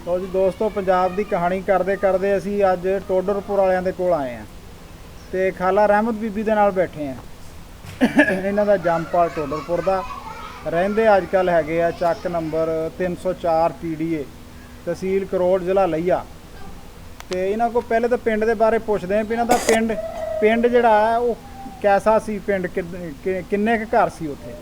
तो जी दोस्तों पंजाब की कहानी करते करते असी अज टोडरपुर वालियां दे कोल आए हैं तो खाला रहमत बीबी दे नाल बैठे हैं। इन्हां दा जमपाल टोडरपुर दा रहिंदे अजकल हैगे आ चक नंबर 304 TDA तहसील करोड़ जिला लईया। तो इन्हां को पहले तो पिंड दे बारे पुछदे हैं भी इन्हां दा पिंड जिहड़ा है वो कैसा सी, पिंड किन्ने क घर सी, उत्थे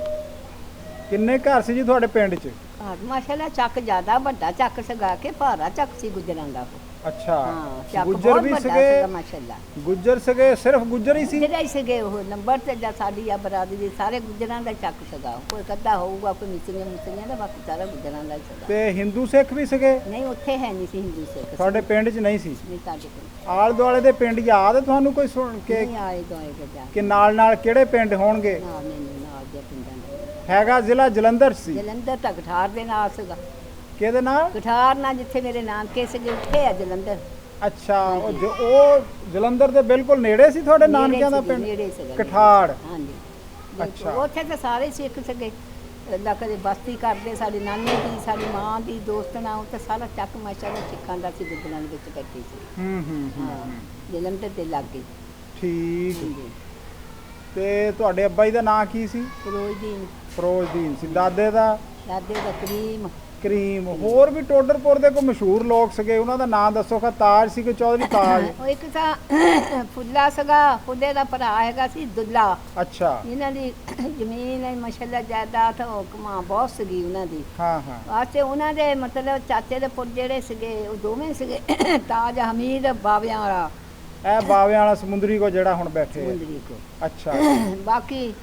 किन्ने घर सी जी तुहाडे पिंड च? माशाल्लाह चक ज्यादा बड़ा चक सगा के भारा चक सी गुजरां दा। अच्छा हाँ, गुज्जर भी सगे? माशाल्लाह गुज्जर सगे, सिर्फ गुज्जर ही सी? गुजरा ही सगे वो नंबर ते जा साडी आ बरादरी सारे गुजरां दा चक सगा। कोई कद्दा होऊगा कोई मिसरियां दा, बाकी सारा गुजरां दा सगा। ते हिंदू सिख भी सगे? नहीं उत्थे है नहीं सी हिंदू सिख। तुहाडे पिंड च नहीं सी? नहीं साडे पिंड। आले दुआले दे पिंड याद है तुहानू कोई सुन के नहीं आए दोए के जा कि नाल किहड़े पिंड होणगे? ना नहीं नाल दे पिंडां दे हैगा जिला जलंधर सी? जलंधर तक कठार दे नाल सगा। किहदे नाल? कठार ना जिथे मेरे नानके सगे उत्थे है जलंधर। अच्छा ओ जलंधर दे बिल्कुल नेड़े सी तुहाडे नानकियां दा पिंड? नेड़े सगा कठाड़। हां जी। अच्छा उत्थे ते सारे सिख सगे। अल्लाह कदे बस्ती करदे साडी नानी दी साडी मां दी दोस्तना उत्थे सारा चक माशाल्लाह सिखां दा सी गुजरां दे विच बैठी सी। हां जलंधर दे लागे। ठीक। ते तुहाडे अब्बा जी दा नाम की सी? फिरोजदीन। फिरोजदीन सी। दादे दा? दादे दा करीम। करीम। होर भी टोडरपुर दे कोई मशहूर लोग सगे, उन्हां दा नाम दसो। खा ताज सी कि चौधरी ताज? ਉਹ ਇੱਕ ਤਾਂ ਫੁੱਲਾ ਸਗਾ, ਫੁੱਲੇ ਦਾ ਭਰਾ ਹੈਗਾ ਸੀ ਦੁੱਲਾ। अच्छा ਇਹਨਾਂ ਦੀ ਜ਼ਮੀਨ ਹੈ ਮਾਸ਼ਾਅੱਲਾ ਜਾਇਦਾਦ ਹੁਕਮਾਂ ਬਹੁਤ ਸੀਗੀ ਉਹਨਾਂ ਦੀ। हाँ हाँ ਵਾਸਤੇ ਉਹਨਾਂ ਦੇ ਮਤਲਬ ਚਾਚੇ ਦੇ ਪੁੱਤ ਜਿਹੜੇ ਸੀਗੇ ਉਹ ਦੋਵੇਂ ਸੀਗੇ ਤਾਜ ਹਮੀਦ ਬਾਵਿਆਂ ਵਾਲਾ। ਇਹ ਬਾਵਿਆਂ ਵਾਲਾ ਸਮੁੰਦਰੀ ਕੋ ਜਿਹੜਾ ਹੁਣ ਬੈਠੇ ਆ। ਸਮੁੰਦਰੀ ਕੋ ਅੱਛਾ ਬਾਕੀ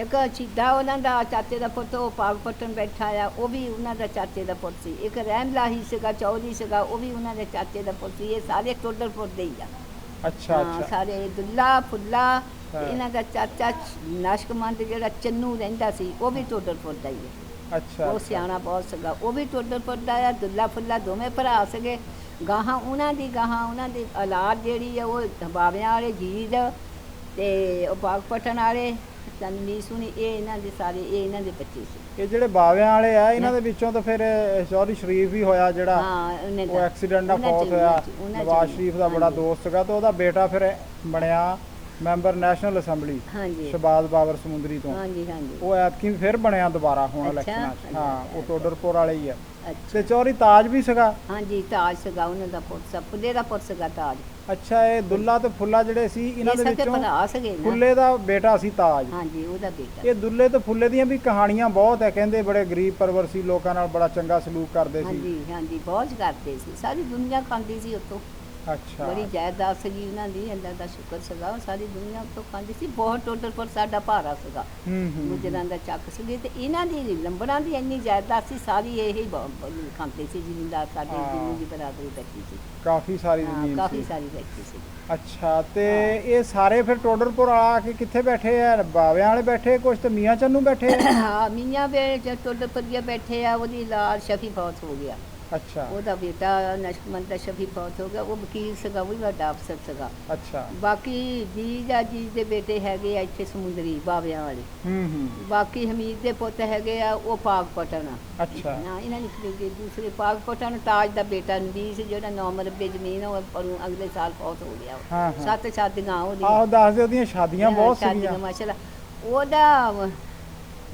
ਇੱਕ ਚੀਦਾ ਉਹਨਾਂ ਦਾ ਚਾਚੇ ਦਾ ਪੁੱਤ ਉਹ ਪਾਗਪਟਨ ਬੈਠਾ ਆ, ਉਹ ਵੀ ਉਹਨਾਂ ਦਾ ਚਾਚੇ ਦਾ ਪੁੱਤ ਸੀ। ਇੱਕ ਰਹਿਮਲਾਹੀ ਸੀਗਾ ਚੌਧਰੀ ਸੀਗਾ, ਉਹ ਵੀ ਉਹਨਾਂ ਦੇ ਚਾਚੇ ਦਾ ਪੁੱਤ ਸੀ। ਇਹ ਸਾਰੇ ਟੋਡਰਪੁਰ ਦੇ ਹੀ ਆ। ਅੱਛਾ ਹਾਂ, ਅੱਛਾ ਸਾਰੇ ਦੁੱਲਾ ਫੁੱਲਾ ਤੇ ਹਾਂ। ਇਹਨਾਂ ਦਾ ਚਾਚਾ ਨਸ਼ਕਮੰਦ ਜਿਹੜਾ ਚੰਨੂ ਰਹਿੰਦਾ ਸੀ ਉਹ ਵੀ ਟੋਡਰਪੁਰ ਦਾ ਹੀ ਹੈ। ਅੱਛਾ ਉਹ ਸਿਆਣਾ ਬਹੁਤ ਸੀਗਾ, ਉਹ ਵੀ ਟੋਡਰਪੁਰ ਦਾ ਆ। ਦੁੱਲਾ ਫੁੱਲਾ ਦੋਵੇਂ ਭਰਾ ਸੀਗੇ। ਗਾਹਾਂ ਉਹਨਾਂ ਦੀ ਔਲਾਦ ਜਿਹੜੀ ਆ ਉਹ ਬਾਵਿਆਂ ਵਾਲੇ ਜੀਦ ਤੇ ਉਹ ਬਾਗਪਟਨ ਵਾਲੇ ਤਨਵੀਰ ਸੁਣੀ, ਇਹ ਇਹਨਾਂ ਦੇ ਸਾਰੇ ਇਹ ਇਹਨਾਂ ਦੇ ਬੱਚੇ ਸੀ। ਇਹ ਜਿਹੜੇ ਬਾਵਿਆਂ ਵਾਲੇ ਆ ਇਹਨਾਂ ਦੇ ਵਿੱਚੋਂ ਤਾਂ ਫਿਰ ਚੌਧਰੀ ਸ਼ਰੀਫ ਵੀ ਹੋਇਆ ਜਿਹੜਾ ਹਾਂ ਉਹਨੇ ਉਹ ਐਕਸੀਡੈਂਟ ਨਾਲ ਫੌਤ ਹੋਇਆ। ਨਵਾਜ਼ ਸ਼ਰੀਫ ਦਾ ਬੜਾ ਦੋਸਤ ਸੀਗਾ ਤੇ ਉਹਦਾ ਬੇਟਾ ਫਿਰ ਬਣਿਆ ਮੈਂਬਰ ਨੈਸ਼ਨਲ ਅਸੈਂਬਲੀ ਹਾਂਜੀ ਸ਼ਹਬਾਜ਼ ਬਾਬਰ ਸਮੁੰਦਰੀ ਤੋਂ। ਹਾਂਜੀ ਹਾਂਜੀ ਉਹ ਐਤਕੀ ਫਿਰ ਬਣਿਆ ਦੁਬਾਰਾ ਹੁਣ ਅੱਛਾ, ਇਲੈਕਸ਼ਨਾਂ 'ਚ। ਅੱਛਾ, ਹਾਂ ਉਹ ਅੱਛਾ। ਟੋਡਰਪੁਰ ਵਾਲੇ ਹੀ ਆ। ਅੱਛਾ ਤੇ ਚੌਧਰੀ ਤਾਜ ਵੀ ਸੀਗਾ? ਹਾਂਜੀ ਤਾਜ ਸੀਗਾ ਉਹਨਾਂ ਦਾ ਪੁੱਤ ਸਭ ਫੁੱਲੇ ਦਾ ਪੁੱਤ ਸੀਗਾ ਤਾਜ। ਅੱਛਾ ਇਹ ਦੁੱਲਾ ਤੇ ਫੁੱਲਾ ਜਿਹੜੇ ਸੀ ਇਹਨਾਂ ਦੇ ਇਹ ਸਕੇ ਵਿੱਚੋਂ ਭਰਾ ਸੀਗੇ ਨਾ। ਫੁੱਲੇ ਦਾ ਬੇਟਾ ਸੀ ਤਾਜ। ਹਾਂਜੀ ਉਹਦਾ ਬੇਟਾ। ਇਹ ਦੁੱਲੇ ਤੇ ਫੁੱਲੇ ਦੀਆਂ ਵੀ ਕਹਾਣੀਆਂ ਬਹੁਤ ਹੈ, ਕਹਿੰਦੇ ਬੜੇ ਗਰੀਬ ਪਰਵਰ ਸੀ, ਲੋਕਾਂ ਨਾਲ ਬੜਾ ਚੰਗਾ ਸਲੂਕ ਕਰਦੇ ਸੀ। ਹਾਂਜੀ ਹਾਂਜੀ ਬਹੁਤ ਕਰਦੇ ਸੀ, ਸਾਰੀ ਦੁਨੀਆ ਖਾਂਦੀ ਸੀ ਉੱਥੋਂ। ਅੱਛਾ ਬੜੀ ਜਾਇਦਾਦ ਸੀਗੀ ਉਹਨਾਂ ਦੀ, ਅੱਲਾ ਦਾ ਸ਼ੁਕਰ ਸੀਗਾ। ਸਾਰੀ ਦੁਨੀਆ ਉੱਥੋਂ ਖਾਂਦੀ ਸੀ। ਬਹੁਤ ਟੋਡਰਪੁਰ ਸਾਡਾ ਭਾਰਾ ਸੀਗਾ, ਹੂੰ ਗੁਜਰਾਂ ਦਾ ਚੱਕ ਸੀਗੇ। ਤੇ ਇਹਨਾਂ ਦੀ ਲੰਬੜਾਂ ਦੀ ਇੰਨੀ ਜਾਇਦਾਦ ਸੀ, ਸਾਰੀ ਇਹ ਹੀ ਖਾਂਦੇ ਸੀ ਜ਼ਿਮੀਂਦਾਰ ਸਾਡੇ ਹਾਂ। ਜਿੰਨੀ ਦੀ ਬਰਾਦਰੀ ਬੈਠੀ ਸੀ। ਕਾਫੀ ਸਾਰੀ ਹਾਂ ਜ਼ਮੀਨ ਕਾਫੀ ਸੀ। ਸਾਰੀ ਬੈਠੀ ਸੀ। ਅੱਛਾ ਤੇ ਇਹ ਸਾਰੇ ਫਿਰ ਟੋਡਰਪੁਰ ਆ ਕੇ ਕਿੱਥੇ ਬੈਠੇ ਆ? ਬਾਵਿਆਂ ਵਾਲੇ ਬੈਠੇ, ਕੁਛ ਤੇ ਮੀਆਂ ਚੰਨੂ ਬੈਠੇ ਆ? ਹਾਂ ਮੀਆਂ ਵੇ ਟੋਡਰਪੁਰੀਆ ਬੈਠੇ ਆ। ਉਹਦੀ ਲਾਲ ਸ਼ਫੀ ਫੌਤ ਹੋ ਗਿਆ। ਅੱਛਾ ਉਹਦਾ ਬੇਟਾ ਨਸ਼ਕਮੰਦ ਦਾ ਸ਼ਫੀ ਫੌਤ ਹੋ ਗਿਆ। ਉਹ ਵਕੀਲ ਸੀਗਾ, ਉਹ ਵੀ ਵੱਡਾ ਅਫਸਰ ਸੀਗਾ। ਅੱਛਾ ਬਾਕੀ ਜੀ ਦੇ ਬੇਟੇ ਹੈਗੇ ਆ ਇੱਥੇ ਸਮੁੰਦਰੀ ਬਾਵਿਆਂ ਵਾਲੇ। ਹੂੰ ਬਾਕੀ ਹਮੀਦ ਦੇ ਪੁੱਤ ਹੈਗੇ ਆ ਉਹ ਪਾਗਪਟਨ ਆ। ਅੱਛਾ ਨਾ ਇਹਨਾਂ ਨੇ ਦੂਸਰੇ ਪਾਗਪਟਨ ਤਾਜ ਦਾ ਬੇਟਾ ਨਵੀਸ ਜਿਹੜਾ 9 ਮਰਬੇ ਜ਼ਮੀਨ ਉਹ ਪਰੂ ਅਗਲੇ ਸਾਲ ਫੌਤ ਹੋ ਗਿਆ। ਹਾਂ, ਹਾਂ। 7 ਸ਼ਾਦੀਆਂ ਆਹੋ ਦੱਸਦੇ ਉਹਦੀਆਂ ਸ਼ਾਦੀਆਂ ਬਹੁਤ ਸ਼ਾਦੀਆਂ ਸੀਗੀਆਂ। ਮਾਸ਼ਾਅੱਲਾ। ਉਹਦਾ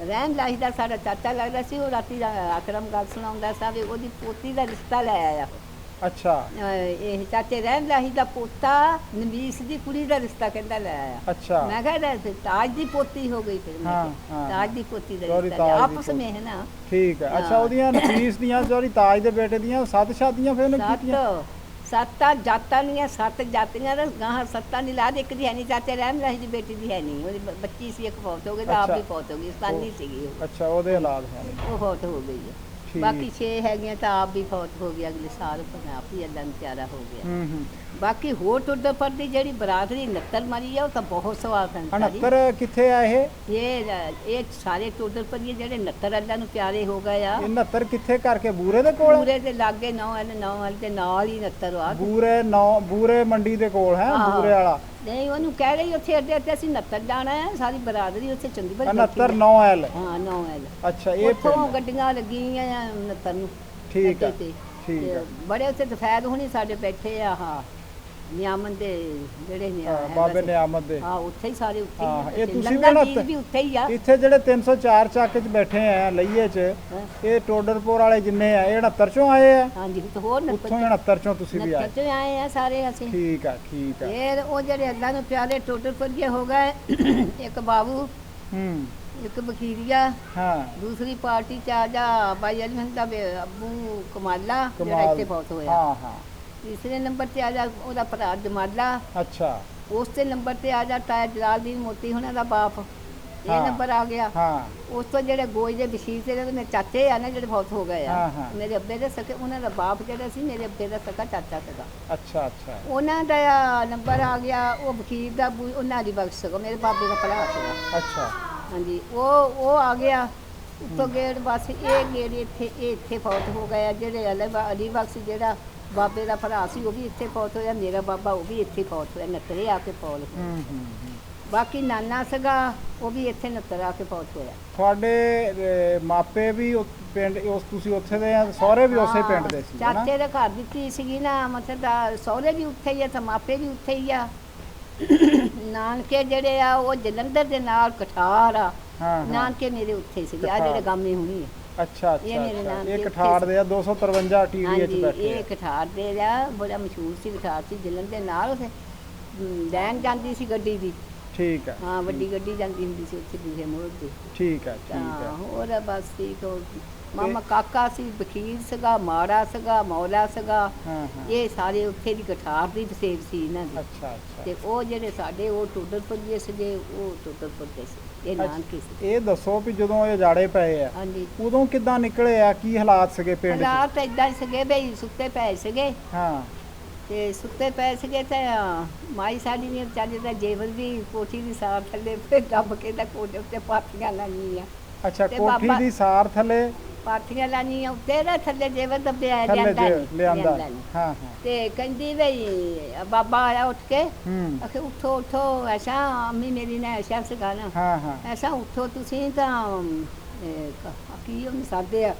ਰਹਿਮ ਲਾਹੀ ਦਾ ਸਾਡਾ ਚਾਚਾ ਲੱਗਦਾ ਸੀ। ਉਹ ਰਾਤੀ ਦਾ ਅਕਰਮ ਗੱਲ ਸੁਣਾਉਂਦਾ ਸੀ। ਉਹਦੀ ਪੋਤੀ ਦਾ ਰਿਸ਼ਤਾ ਲੈ ਆਇਆ। ਅੱਛਾ ਇਹ ਚਾਚੇ ਰਹਿਮ ਲਾਹੀ ਦਾ ਪੋਤਾ ਨਵੀਸ ਦੀ ਕੁੜੀ ਦਾ ਰਿਸ਼ਤਾ ਕਹਿੰਦਾ ਲੈ ਆਇਆ। ਅੱਛਾ ਮੈਂ ਕਿਹਾ ਤਾਜ ਦੀ ਪੋਤੀ ਹੋ ਗਈ। ਫਿਰ ਮੈਂ ਹਾਂ, ਕਿਹਾ, ਹਾਂ। ਤਾਜ ਦੀ ਪੋਤੀ ਦਾ ਚੌਧਰੀ ਰਿਸ਼ਤਾ ਤਾਜ ਦੀ ਆਪਸ ਵਿੱਚ ਹੈ ਨਾ। ਠੀਕ ਹੈ। ਅੱਛਾ ਹਾਂ। ਉਹਦੀਆਂ ਨਫੀਸ ਦੀਆਂ ਚੌਧਰੀ ਤਾਜ ਦੇ ਬੇਟੇ ਦੀਆਂ 7 ਸ਼ਾਦੀਆਂ ਫਿਰ ਉਹਨੇ ਕੀਤੀਆਂ? ਸੱਤਾਂ ਜਾਤਾਂ ਦੀਆਂ 7 ਜਾਤੀਆਂ ਦਾ ਗਾਹਾਂ ਸੱਤਾਂ ਦੀ ਲਾਦ ਇੱਕ ਦੀ ਹੈ ਨਹੀਂ। ਚਾਚੇ ਰਹਿਮ ਲਾਹੀ ਦੀ ਬੇਟੀ ਦੀ ਹੈ ਨਹੀਂ। ਉਹਦੀ ਬੱਚੀ ਸੀ, ਇੱਕ ਫੌਤ ਹੋ ਗਈ ਤਾਂ ਆਪ ਅੱਛਾ। ਵੀ ਫੌਤ ਹੋ ਗਈ। ਇਸਤਾਨੀ ਸੀਗੀ ਉਹ। ਅੱਛਾ ਉਹਦੇ ਔਲਾਦ ਹੈ ਨਹੀਂ। ਉਹ ਫੌਤ ਹੋ ਗਈ ਹੈ। ਠੀਕ। ਬਾਕੀ 6 ਹੈਗੀਆਂ ਤਾਂ ਆਪ ਵੀ ਫੌਤ ਹੋ ਗਿਆ ਅਗਲੇ ਸਾਲ। ਪਰ ਆਪ ਹੀ ਅੱਲਾ ਨੂੰ ਪਿਆਰਾ ਹੋ ਗਿਆ। ਹੂੰ ਬਾਕੀ ਹੋਰ ਟੁੱਡਰਪੁਰ ਦੀ ਜਿਹੜੀ ਬਰਾਦਰੀ 69 ਮਰੀ ਆ ਉਹ ਤਾਂ ਬਹੁਤ ਸਵਾਲ ਹੈ। 69 ਕਿੱਥੇ ਆ ਇਹ? ਇਹ ਸਾਰੇ ਟੋਡਰਪੁਰੀਏ ਜਿਹੜੇ 69 ਅੱਲਾ ਨੂੰ ਪਿਆਰੇ ਹੋ ਗਏ ਆ। ਇਹ 69 ਕਿੱਥੇ ਕਰਕੇ ਬੂਰੇ ਦੇ ਕੋਲ? ਪੂਰੇ ਦੇ ਲਾਗੇ 9 ਦੇ ਨਾਲ ਹੀ 69 ਆ। ਬੂਰੇ ਮੰਡੀ ਦੇ ਕੋਲ ਹੈ ਹਾਂ। ਬੂਰੇ ਵਾਲਾ? ਨਹੀਂ ਉਹਨੂੰ ਕਹਿ ਰਹੀ ਉੱਥੇ ਅੱਡੇ ਤੇ ਅਸੀਂ 69 ਜਾਣਾ ਹੈ। ਸਾਰੀ ਬਰਾਦਰੀ ਉੱਥੇ ਚੰਗੀ ਬੜੀ 69 9L। ਹਾਂ 9L। ਅੱਛਾ ਇਹ ਉੱਥੋਂ ਗੱਡੀਆਂ ਲੱਗੀਆਂ ਆ 69 ਨੂੰ ਠੀਕ ਹੈ। ਅੱਡੇ ਤੇ। ਠੀਕ ਤੇ ਆ ਬੜੇ ਉੱਥੇ ਦਫੈਦ ਹੁਣੀ ਸਾਡੇ ਬੈਠੇ ਆ ਹਾਂ ਨਿਆਮਨ ਦੇ ਜਿਹੜੇ ਬਾਬੇ ਨਿਆਮਤ ਦੇ ਹਾਂ ਉੱਥੇ ਹੀ ਸਾਰੇ ਉੱਥੇ ਹਾਂ, ਹੀ ਇਹ ਆ। ਤੁਸੀਂ ਲੰਗਰ ਵੀ ਨਾ ਚੀਜ਼ ਵੀ ਉੱਥੇ ਹੀ ਆ ਇੱਥੇ ਜਿਹੜੇ 304 ਚੱਕ 'ਚ ਬੈਠੇ ਆ ਲਈਏ 'ਚ ਹਾਂ। ਇਹ ਟੋਡਰਪੁਰ ਵਾਲੇ ਜਿੰਨੇ ਆ ਇਹ 69 ਚੋਂ ਆਏ ਆ ਹਾਂਜੀ ਤੇ ਹੋਰ ਉੱਥੋਂ 69 ਚੋਂ ਤੁਸੀਂ ਵੀ ਆਏ ਨੱਚੇ ਆਏ ਆ ਸਾਰੇ ਅਸੀਂ ਠੀਕ ਆ ਠੀਕ ਆ ਫਿਰ ਉਹ ਜਿਹੜੇ ਅੱਲਾ ਨੂੰ ਪਿਆਰੇ ਟੋਟਲ ਫਰਗੇ ਹੋ ਗਏ ਇੱਕ ਬਾਬੂ ਹੂੰ ਇੱਕ ਬਖੀਰੀਆ ਹਾਂ ਦੂਸਰੀ ਪਾਰਟੀ ਚ ਆ ਜਾ ਬਾਈ ਅਲਮੰਦ ਦਾ ਅੱਬੂ ਕਮਾਲਾ ਜਿਹੜਾ ਕਮਾਲ ਇੱਥੇ ਬਹੁਤ ਹੋਇਆ ਹਾਂ ਹਾਂ ਤੀਸਰੇ ਨੰਬਰ ਤੇ ਆ ਜਾ ਉਹਦਾ ਭਰਾ ਜਮਾਲਾ ਅੱਛਾ ਉਸ ਤੇ ਨੰਬਰ ਤੇ ਆ ਜਾ ਤਾਇਆ ਜਲਾਲਦੀਨ ਮੋਤੀ ਹੁਣਾਂ ਦਾ ਬਾਪ ਇਹ ਹਾਂ। ਨੰਬਰ ਆ ਗਿਆ ਹਾਂ ਉਸ ਤੋਂ ਜਿਹੜੇ ਗੋਜ ਦੇ ਬਸ਼ੀਰ ਤੇ ਜਿਹੜੇ ਮੇਰੇ ਚਾਚੇ ਆ ਨਾ ਜਿਹੜੇ ਬਹੁਤ ਹੋ ਗਏ ਆ ਹਾਂ, ਹਾਂ। ਮੇਰੇ ਅੱਬੇ ਦੇ ਸਕੇ ਉਹਨਾਂ ਦਾ ਬਾਪ ਜਿਹੜਾ ਸੀ ਮੇਰੇ ਅੱਬੇ ਦਾ ਸਕਾ ਚਾਚਾ ਸੀਗਾ ਅੱਛਾ ਅੱਛਾ ਉਹਨਾਂ ਦਾ ਨੰਬਰ ਆ ਗਿਆ ਉਹ ਵਕੀਲ ਦਾ ਉਹਨਾਂ ਦੀ ਬਖਸ਼ ਸਕੋ ਮੇਰੇ ਬਾਬੇ ਦਾ ਭਰਾ ਸੀਗਾ ਅੱਛਾ ਹਾਂਜੀ ਉਹ ਆ ਗਿਆ ਉੱਤੋਂ ਗੇਟ ਬਸ ਇਹ ਗੇਟ ਇੱਥੇ ਇਹ ਇੱਥੇ ਫੌਤ ਹੋ ਗਿਆ ਜਿਹੜੇ ਅਲੀ ਬਖਸ਼ ਜਿਹੜਾ ਬਾਬੇ ਦਾ ਭਰਾ ਸੀ ਉਹ ਵੀ ਇੱਥੇ ਫੌਤ ਹੋਇਆ ਮੇਰਾ ਬਾਬਾ ਉਹ ਵੀ ਇੱਥੇ ਫੌਤ ਹੋਇਆ ਨੱਤਰੇ ਆ ਕੇ ਫੌਤ ਹੋਇਆ ਹੂੰ ਹੂੰ ਹੂੰ। ਬਾਕੀ ਨਾਨਾ ਸੀਗਾ ਉਹ ਵੀ ਇੱਥੇ ਨੱਤਰ ਆ ਕੇ ਫੌਤ ਹੋਇਆ ਤੁਹਾਡੇ ਮਾਪੇ ਵੀ ਪਿੰਡ ਉਸ ਤੁਸੀਂ ਉੱਥੇ ਦੇ ਆ ਸਹੁਰੇ ਵੀ ਉਸੇ ਪਿੰਡ ਦੇ ਸੀ ਹਨਾ ਚਾਚੇ ਦੇ ਘਰ ਦਿੱਤੀ ਸੀਗੀ ਨਾ ਮਤਲਬ ਦਾ ਸਹੁਰੇ ਵੀ ਉੱਥੇ ਹੀ ਆ ਤੇ ਮਾਪੇ ਵੀ ਉੱਥੇ ਹੀ ਆ ਨਾਨਕੇ ਜਿਹੜੇ ਆ ਉਹ ਜਲੰਧਰ ਦੇ ਨਾਲ ਕਠਾਰ ਆ ਹਾਂ ਹਾਂ ਨਾਨਕੇ ਮੇਰੇ ਉੱਥੇ ਸੀਗੇ ਆ ਕਠਾਰ। ਜਿਹੜੇ ਗਾਮੇ ਹੁਣੀ ਆ ਅੱਛਾ ਇਹ ਮੇਰੇ ਅੱਛਾ ਨਾਨਕੇ ਇਹ ਉੱਥੇ ਕਠਾੜ ਦੇ ਆ 253 ਟੀਵੀ ਵਿੱਚ ਹਾਂਜੀ ਬੈਠੇ ਇਹ ਆ। ਕਠਾਰ ਦੇ ਆ ਬੜਾ ਮਸ਼ਹੂਰ ਸੀ ਕਠਾਰ ਸੀ ਜਲੰਧਰ ਦੇ ਨਾਲ ਉੱਥੇ ਲੈਣ ਜਾਂਦੀ ਸੀ ਗੱਡੀ ਦੀ ਠੀਕ ਆ ਹਾਂ ਵੱਡੀ ਗੱਡੀ ਜਾਂਦੀ ਹੁੰਦੀ ਸੀ ਉੱਥੇ ਦੂਜੇ ਮੋੜ ਤੇ ਠੀਕ ਆ ਠੀਕ ਤਾਂ ਆ ਹੋਰ ਬਸ ਠੀਕ ਹੋ ਮਾਮਾ ਕਾਕਾ ਸੀ ਵਕੀਲ ਸੀਗਾ ਮਾੜਾ ਸੀਗਾ ਮੌਲਾ ਸੀਗਾ ਹਾਂ ਹਾਂ ਇਹ ਸਾਰੇ ਉੱਥੇ ਦੀ ਕਠਾਰ ਦੀ ਵਸੇਬ ਸੀ ਇਹਨਾਂ ਦੀ ਅੱਛਾ ਅੱਛਾ ਤੇ ਉਹ ਜਿਹੜੇ ਸਾਡੇ ਉਹ ਟੋਡਰਪੁਰ ਦੇ ਸੀਗੇ ਉਹ ਟੋਡਰਪੁਰ ਦੇ ਸੀ ਇਹ ਨਾਨਕੇ ਸੀ ਇਹ ਦੱਸੋ ਵੀ ਜਦੋਂ ਇਹ ਜਾੜੇ ਪਏ ਆ ਹਾਂਜੀ ਉਦੋਂ ਕਿੱਦਾਂ ਨਿਕਲੇ ਆ ਕੀ ਹਾਲਾਤ ਸੀਗੇ ਪਿੰਡ 'ਚ ਹਾਲਾਤ ਏਦਾਂ ਹੀ ਸੀਗੇ ਬਈ ਸੁੱਤੇ ਪਏ ਸੀਗੇ ਹਾਂ ਤੇ ਸੁੱਤੇ ਪਏ ਸੀਗੇ ਤੇ ਮਾਈ ਸਾਡੀ ਨੇ ਵਿਚਾਰੀ ਦਾ ਜੇਵਲ ਵੀ ਕੋਠੀ ਦੀ ਸਾਰ ਥੱਲੇ ਫਿਰ ਦੱਬ ਕੇ ਤਾਂ ਕੋਠੇ ਉੱਤੇ ਪਾਥੀਆਂ ਲਾਈਆਂ ਅੱਛਾ ਤੇ ਕੋਠੀ ਬਾਬਾ- ਦੀ ਸਾਰ ਥੱਲੇ ਪਾਥੀਆਂ ਲਾਈਆਂ ਉੱਤੇ ਨਾ ਥੱਲੇ ਜੇਵਲ ਦੱਬਿਆ ਥੱਲੇ ਜਾਂਦਾ ਲਿਆਂਦਾ ਨਹੀਂ ਹਾਂ ਹਾਂ ਤੇ ਕਹਿੰਦੀ ਬਈ ਬਾਬਾ ਆਇਆ ਉੱਠ ਕੇ ਹੂੰ ਆਖੇ ਉਠੋ ਉਠੋ ਐਸਾ ਅੰਮੀ ਮੇਰੀ ਨੇ ਐਸਾ ਸੀਗਾ ਨਾ ਹਾਂ ਹਾਂ ਐਸਾ ਉਠੋ ਤੁਸੀਂ ਤਾਂ ਕੀ ਉਹਨੂੰ ਸਾਦੇ ਆ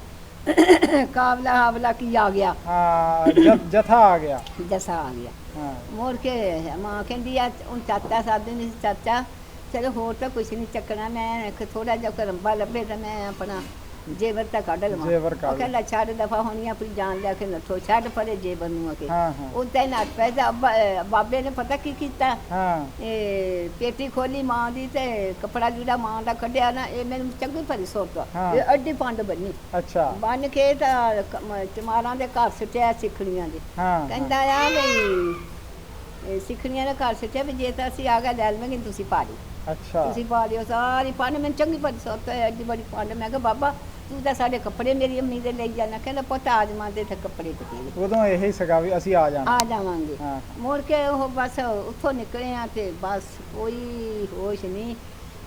ਕਾਬਲਾ ਹਾਵਲਾ ਕੀ ਆ ਗਿਆ ਹਾਂ ਜਥਾ ਆ ਗਿਆ ਜਸਾ ਆ ਗਿਆ ਹਾਂ ਮੋੜ ਕੇ ਮਾਂ ਕਹਿੰਦੀ ਆ ਉਹ ਚਾਚਾ ਸਾਦੇ ਨਹੀਂ ਸੀ ਚਾਚਾ ਚਲੋ ਹੋਰ ਤਾਂ ਕੁਛ ਨਹੀਂ ਚੱਕਣਾ ਮੈਂ ਥੋੜਾ ਜਿਹਾ ਕਰੰਬਾ ਲੱਭੇ ਤਾਂ ਮੈਂ ਆਪਣਾ ਜੇਵਰ ਤਾਂ ਕੱਢ ਲਵਾਂ ਜੇਵਰ ਕੱਢ ਉਹ ਕਹਿੰਦਾ ਛੱਡ ਦਫਾ ਹੋਣੀ ਆਪਣੀ ਜਾਨ ਲੈ ਕੇ ਨੱਠੋ ਛੱਡ ਪਰੇ ਜੇਵਰ ਨੂੰ ਆ ਕੇ ਹਾਂ ਹਾਂ ਉਹ ਤਾਂ ਨੱਠ ਪਏ ਤੇ ਬਾਬੇ ਨੇ ਪਤਾ ਕੀ ਕੀਤਾ ਹਾਂ ਇਹ ਪੇਟੀ ਖੋਲੀ ਮਾਂ ਦੀ ਤੇ ਕਪੜਾ ਜਿਹੜਾ ਮਾਂ ਦਾ ਕੱਢਿਆ ਨਾ ਇਹ ਮੈਨੂੰ ਚੰਗੀ ਭਰੀ ਸੋਟਾ ਹਾਂ। ਇਹ ਅੱਡੀ ਪੰਡ ਬੰਨੀ ਅੱਛਾ ਬੰਨ ਕੇ ਤਾਂ ਚਮਾਰਾਂ ਦੇ ਘਰ ਸਿੱਟਿਆ ਸਿੱਖਣੀਆਂ ਦੇ ਹਾਂ ਕਹਿੰਦਾ ਆ ਵੀ ਇਹ ਸਿੱਖਣੀਆਂ ਦੇ ਘਰ ਸਿੱਟਿਆ ਵੀ ਜੇ ਤਾਂ ਅਸੀਂ ਆ ਗਏ ਲੈ ਲਵਾਂਗੇ ਤੁਸੀਂ ਪਾ ਲਿਓ ਅੱਛਾ ਤੁਸੀਂ ਪਾ ਲਿਓ ਸਾਰੀ ਪੰਡ ਮੈਨੂੰ ਚੰਗੀ ਭਰੀ ਸੋਟਾ ਐਡੀ ਬੜੀ ਪੰਡ ਮੈਂ ਕਿਹਾ ਬਾਬਾ ਤੂੰ ਤਾਂ ਸਾਡੇ ਕੱਪੜੇ ਮੇਰੀ ਅੰਮੀ ਦੇ ਲਈ ਜਾਣਾ ਕਹਿੰਦਾ ਪੁੱਤ ਆਜਮਾਂ ਦੇ ਤੇ ਕੱਪੜੇ ਬਤੇਰੇ ਉਦੋਂ ਇਹੀ ਸੀਗਾ ਵੀ ਅਸੀਂ ਆ ਜਾਣਾ ਆ ਜਾਵਾਂਗੇ ਹਾਂ ਮੁੜ ਕੇ ਉਹ ਬਸ ਉੱਥੋਂ ਨਿਕਲੇ ਆ ਤੇ ਬਸ ਕੋਈ ਹੋਸ਼ ਨਹੀਂ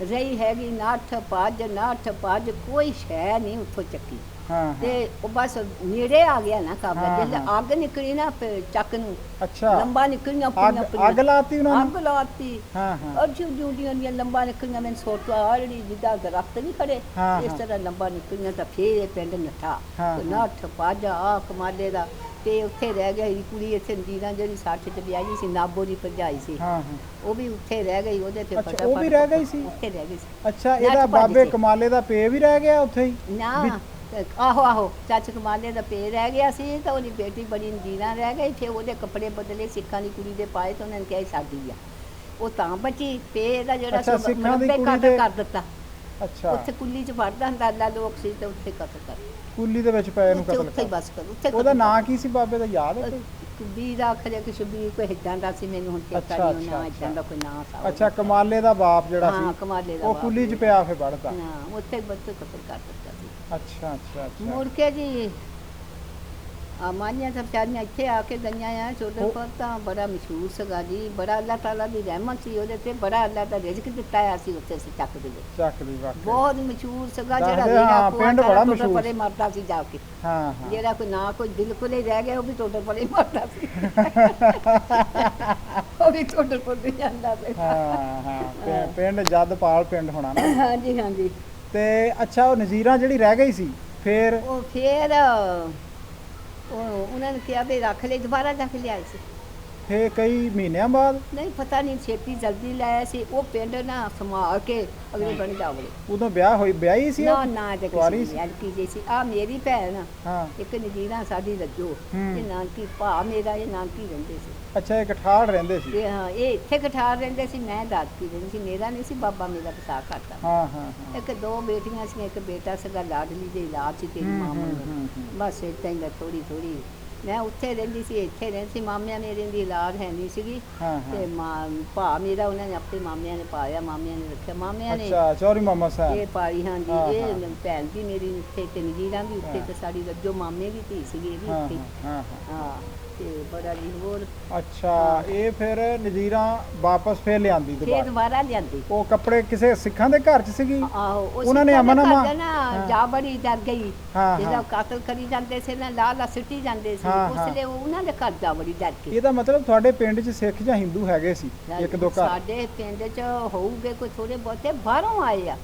ਰਹੀ ਹੈਗੀ ਨੱਠ ਭੱਜ ਕੋਈ ਸ਼ੈ ਨਹੀਂ ਉੱਥੋਂ ਚੱਕੀ ਹਾਂ ਹਾਂ ਤੇ ਉਹ ਬਸ ਨੇੜੇ ਆ ਗਿਆ ਨਾ ਕਾਬਾ ਹਾਂ, ਜਦ ਹਾਂ। ਅੱਗ ਨਿਕਲੀ ਨਾ ਫਿਰ ਚੱਕ ਨੂੰ ਅੱਛਾ ਲੰਬਾ ਨਿਕਲੀਆਂ ਅੱਗ ਲਾਤੀ ਉਹਨਾਂ ਅੱਗ ਨੇ ਲਾਤੀ ਹਾਂ ਹਾਂ ਔਰ ਜੂਡੀਆਂ ਦੀਆਂ ਲੰਬਾ ਨਿਕਲੀਆਂ ਮੈਨੂੰ ਸੋਟਾ ਆੜੀ ਜਿੱਦਾਂ ਦਰਖਤ ਨਹੀਂ ਖੜੇ ਹਾਂ, ਇਸ ਹਾਂ। ਤਰ੍ਹਾਂ ਲੰਬਾ ਨਿਕਲੀਆਂ ਤਾਂ ਫੇਰ ਇਹ ਪਿੰਡ ਨੱਠਾ ਹਾਂ, ਤੇ ਨੱਠ ਭੱਜ ਆ ਕਮਾਲੇ ਦਾ ਤੇ ਉੱਥੇ ਰਹਿ ਗਈ ਕੁੜੀ ਇੱਥੇ ਨਦੀਨਾ ਜਿਹੜੀ 60 ਚ ਵਿਆਹੀ ਸੀ ਨਾਬੋ ਦੀ ਭਰਜਾਈ ਸੀ ਹਾਂ ਹਾਂ ਉਹ ਵੀ ਉੱਥੇ ਰਹਿ ਗਈ ਉਹਦੇ ਤੇ ਅੱਛਾ, ਉਹ ਵੀ ਰਹਿ ਗਈ ਸੀ? ਉੱਥੇ ਰਹਿ ਗਈ ਸੀ ਅੱਛਾ ਨੱਠ ਇਹਦਾ ਭੱਜ ਬਾਬੇ ਕੇ। ਕਮਾਲੇ ਦਾ ਪੇ ਵੀ ਰਹਿ ਗਿਆ ਉੱਥੇ ਹੀ ਨਾ ਆਹੋ ਚਾਚਾ ਕਮਾਲੇ ਦਾ ਪੇ ਰਹਿ ਗਿਆ ਸੀ ਤਾਂ ਉਹਦੀ ਬੇਟੀ ਬੜੀ ਨਦੀਨਾ ਰਹਿ ਗਈ ਫਿਰ ਉਹਦੇ ਕੱਪੜੇ ਬਦਲੇ ਸਿੱਖਾਂ ਦੀ ਕੁੜੀ ਦੇ ਪਾਏ ਤਾਂ ਉਹਨਾਂ ਨੇ ਕਿਹਾ ਇਹ ਸਾਡੀ ਆ ਉਹ ਤਾਂ ਬਚੀ ਪੇ ਦਾ ਜਿਹੜਾ ਅੱਛਾ, ਸਿੱਖਾਂ ਦੀ ਕੁੜੀ ਕਤਲ ਦੇ- ਕਰ ਦਿੱਤਾ ਅੱਛਾ ਉੱਥੇ ਕੁੱਲੀ ਚ ਵੜਦਾ ਹੁੰਦਾ ਅੱਲਾ ਲੋਕ ਸੀ ਤੇ ਉੱਥੇ ਕਤਲ ਕਰ ਕੁੱਲੀ ਦੇ ਵਿੱਚ ਪਏ ਨੂੰ ਉੱਥੇ ਕਤਲ ਉੱਥੇ ਹੀ ਕਰ ਬਸ ਕਰ ਉੱਥੇ ਉਹਦਾ ਨਾਂ ਕੀ ਸੀ ਬਾਬੇ ਦਾ ਯਾਦ ਹੈ ਕੋਈ? ਵੀਰ ਆਖਿਆ ਕਿ ਸ਼ਬੀਰ ਕੋਈ ਹਿੱਦਾਂ ਦਾ ਸੀ ਮੈਨੂੰ ਹੁਣ ਚੇਤਾ ਅੱਛਾ, ਨਹੀਂ ਨਾ ਅੱਛਾ, ਇਦਾਂ ਦਾ ਕੋਈ ਨਾਂ ਸੀ ਅੱਛਾ ਕਮਾਲੇ ਦਾ ਬਾਪ ਜਿਹੜਾ ਹਾਂ ਸੀ ਕਮਾਲੇ ਦਾ ਉਹ ਬਾਪ ਕੁੱਲੀ 'ਚ ਪਿਆ ਫੇ ਵੜਦਾ ਹਾਂ ਉੱਥੇ ਬੱਚੇ ਕਤਲ ਕਰ ਦਿੱਤਾ ਸੀ ਅੱਛਾ ਅੱਛਾ ਅੱਛਾ ਮੁੜ ਕੇ ਜੀ ਮਾਨੀਆਂ ਤਾਂ ਵਿਚਾਰੀਆਂ ਇੱਥੇ ਆ ਕੇ ਗਈਆਂ ਆ ਚੋਦਰਪੁਰ ਤਾਂ ਬੜਾ ਮਸ਼ਹੂਰ ਸੀਗਾ ਜੀ ਬੜਾ ਅੱਲਾਹ ਤਾਲਾ ਦੀ ਰਹਿਮਤ ਸੀ ਉਹਦੇ ਤੇ ਬੜਾ ਅੱਲਾਹ ਦਾ ਰਿਜ਼ਕ ਦਿੱਤਾ ਆ ਸੀ ਉੱਥੇ ਅਸੀਂ ਚੱਕ ਦੇ ਵਿੱਚ ਚੱਕ ਦੀ ਵਾਕਈ ਬਹੁਤ ਮਸ਼ਹੂਰ ਸੀਗਾ ਜਿਹੜਾ ਦੱਸਦੇ ਹਾਂ, ਪਿੰਡ ਬੜਾ ਮਸ਼ਹੂਰ। ਪਰੇ ਮਰਦਾ ਸੀ ਜਾ ਕੇ ਹਾਂ ਹਾਂ ਜਿਹੜਾ ਕੋਈ ਨਾ ਕੋਈ ਬਿਲਕੁਲ ਹੀ ਰਹਿ ਗਿਆ ਉਹ ਵੀ ਟੋਟਲ ਪਰੇ ਮਰਦਾ ਸੀ ਉਹ ਵੀ ਟੋਟਲ ਪਰੇ ਜਾਂਦਾ ਸੀ ਹਾਂ ਹਾਂ ਪਿੰਡ ਜਦਪਾਲ ਪਿੰਡ ਹੋਣਾ ਨਾ ਹਾਂਜੀ ਹਾਂਜੀ ਤੇ ਅੱਛਾ ਉਹ ਨਜ਼ੀਰਾਂ ਜਿਹੜੀ ਰਹਿ ਗਈ ਸੀ ਫੇਰ ਉਹ ਫੇਰ ਉਹਨਾਂ ਨੇ ਕਿਹਾ ਵੀ ਰੱਖ ਲੈ, ਦੁਬਾਰਾ ਜਾ ਕੇ ਲਿਆਏ ਸੀ। ਫੇ ਕਈ ਮਹੀਨਿਆਂ ਬਾਅਦ? ਨਹੀਂ ਪਤਾ ਨਹੀਂ, ਛੇਤੀ ਜਲਦੀ ਲਾਇਆ ਸੀ ਉਹ ਪਿੰਡ ਨਾ ਸੰਭਾਲ ਕੇ ਅਗਲੇ ਬਣ ਜਾਵਲੇ। ਉਦੋਂ ਵਿਆਹੀ ਸੀ ਨਾ ਉਹ? ਨਾ ਤੇ ਕੁਆਰੀ ਕਿਸੇ ਲੜਕੀ ਜੀ ਸੀ। ਆ ਮੇਰੀ ਭੈਣ ਆ, ਹਾਂ। ਇੱਕ ਨਜੀਰਾ ਸਾਡੀ ਰੱਜੋ, ਇਹ ਨਾਨਕੀ ਭਾ ਮੇਰਾ, ਇਹ ਨਾਨਕੀ ਰਹਿੰਦੇ ਸੀ। ਅੱਛਾ, ਇਹ ਕਠਾੜ ਰਹਿੰਦੇ ਸੀ? ਇਹ ਹਾਂ, ਇਹ ਇੱਥੇ ਕਠਾਰ ਰਹਿੰਦੇ ਸੀ, ਮੈਂ ਦਾਦਕੀ ਰਹਿੰਦੀ ਸੀ। ਮੇਰਾ ਨਹੀਂ ਸੀ, ਬਾਬਾ ਮੇਰਾ ਪਤਾ ਕਰਤਾ। ਹਾਂ ਹਾਂ ਹਾਂ। ਇੱਕ ਦੋ ਬੇਟੀਆਂ ਸੀ, ਇੱਕ ਬੇਟਾ ਸੀਗਾ, ਲਾਡਲੀ ਦੇ ਇਲਾਜ ਸੀ ਤੇਰੀ ਮਾਮਾ ਨੇ। ਬਸ ਏਦਾਂ ਹੀ ਥੋੜੀ ਥੋੜੀ ਮੈਂ ਉੱਥੇ ਰਹਿੰਦੀ ਸੀ, ਇੱਥੇ ਰਹਿੰਦੀ ਸੀ। ਮਾਮਿਆਂ ਮੇਰੇ ਦੀ ਇਲਾਜ ਹੈ ਨਹੀਂ ਸੀਗੀ, ਹਾਂ ਤੇ ਭਾ ਮੇਰਾ ਉਹਨਾਂ ਨੇ ਆਪਣੇ ਮਾਮਿਆਂ ਨੇ ਪਾਇਆ, ਮਾਮਿਆਂ ਨੇ ਰੱਖਿਆ, ਮਾਮਿਆਂ ਨੇ ਅੱਛਾ, ਚੌਰੀ ਮਾਮਾ ਸਾਹਿਬ ਇਹ ਪਾਈ। ਹਾਂਜੀ, ਹਾਂ, ਇਹ ਭੈਣ ਦੀ ਮੇਰੀ ਉੱਥੇ ਤੇ ਨਜੀਰਾਂ ਵੀ ਉੱਥੇ, ਤੇ ਸਾਡੀ ਰੱਜੋ ਮਾਮੇ ਦੀ ਧੀ ਸੀਗੀ, ਇਹ ਵੀ ਹਾਂ ਉੱਥੇ। ਹਾਂ ਹਾਂ, ਤੇ ਬੜਾ ਜੀ ਹੋਰ ਅੱਛਾ। ਇਹ ਫਿਰ ਨਜ਼ੀਰਾਂ ਵਾਪਸ ਫੇਰ ਲਿਆਂਦੀ ਫੇਰ ਦੁਬਾਰਾ? ਦੁਬਾਰਾ ਲਿਆਂਦੀ। ਉਹ ਕੱਪੜੇ ਕਿਸੇ ਸਿੱਖਾਂ ਦੇ ਘਰ 'ਚ ਸੀਗੀ? ਆਹੋ, ਉਹ ਉਹਨਾਂ ਨੇ ਸਿੱਖਾਂ ਦੇ ਅਮਨ ਘਰ ਦਾ ਨਾ ਜਾ ਬੜੀ ਡਰ ਗਈ, ਹਾਂ, ਜਿਹਦਾ ਹਾਂ। ਕਾਤਲ ਕਰੀ ਜਾਂਦੇ ਸੀ ਨਾ, ਲਾ ਸਿੱਟੀ ਜਾਂਦੇ ਸੀ, ਹਾਂ, ਉਸ ਹਾਂ। ਲਈ ਉਹਨਾਂ ਦੇ ਘਰ ਜਾ ਬੜੀ ਡਰ ਕੇ। ਇਹਦਾ ਮਤਲਬ ਤੁਹਾਡੇ ਪਿੰਡ 'ਚ ਸਿੱਖ ਜਾਂ ਹਿੰਦੂ ਹੈਗੇ ਸੀ ਇੱਕ ਦੋ ਘਰ? ਸਾਡੇ ਪਿੰਡ 'ਚ ਹੋਊਗੇ ਕੋਈ ਥੋੜੇ ਬਹੁਤੇ, ਬਾਹਰੋਂ ਆਏ ਆ।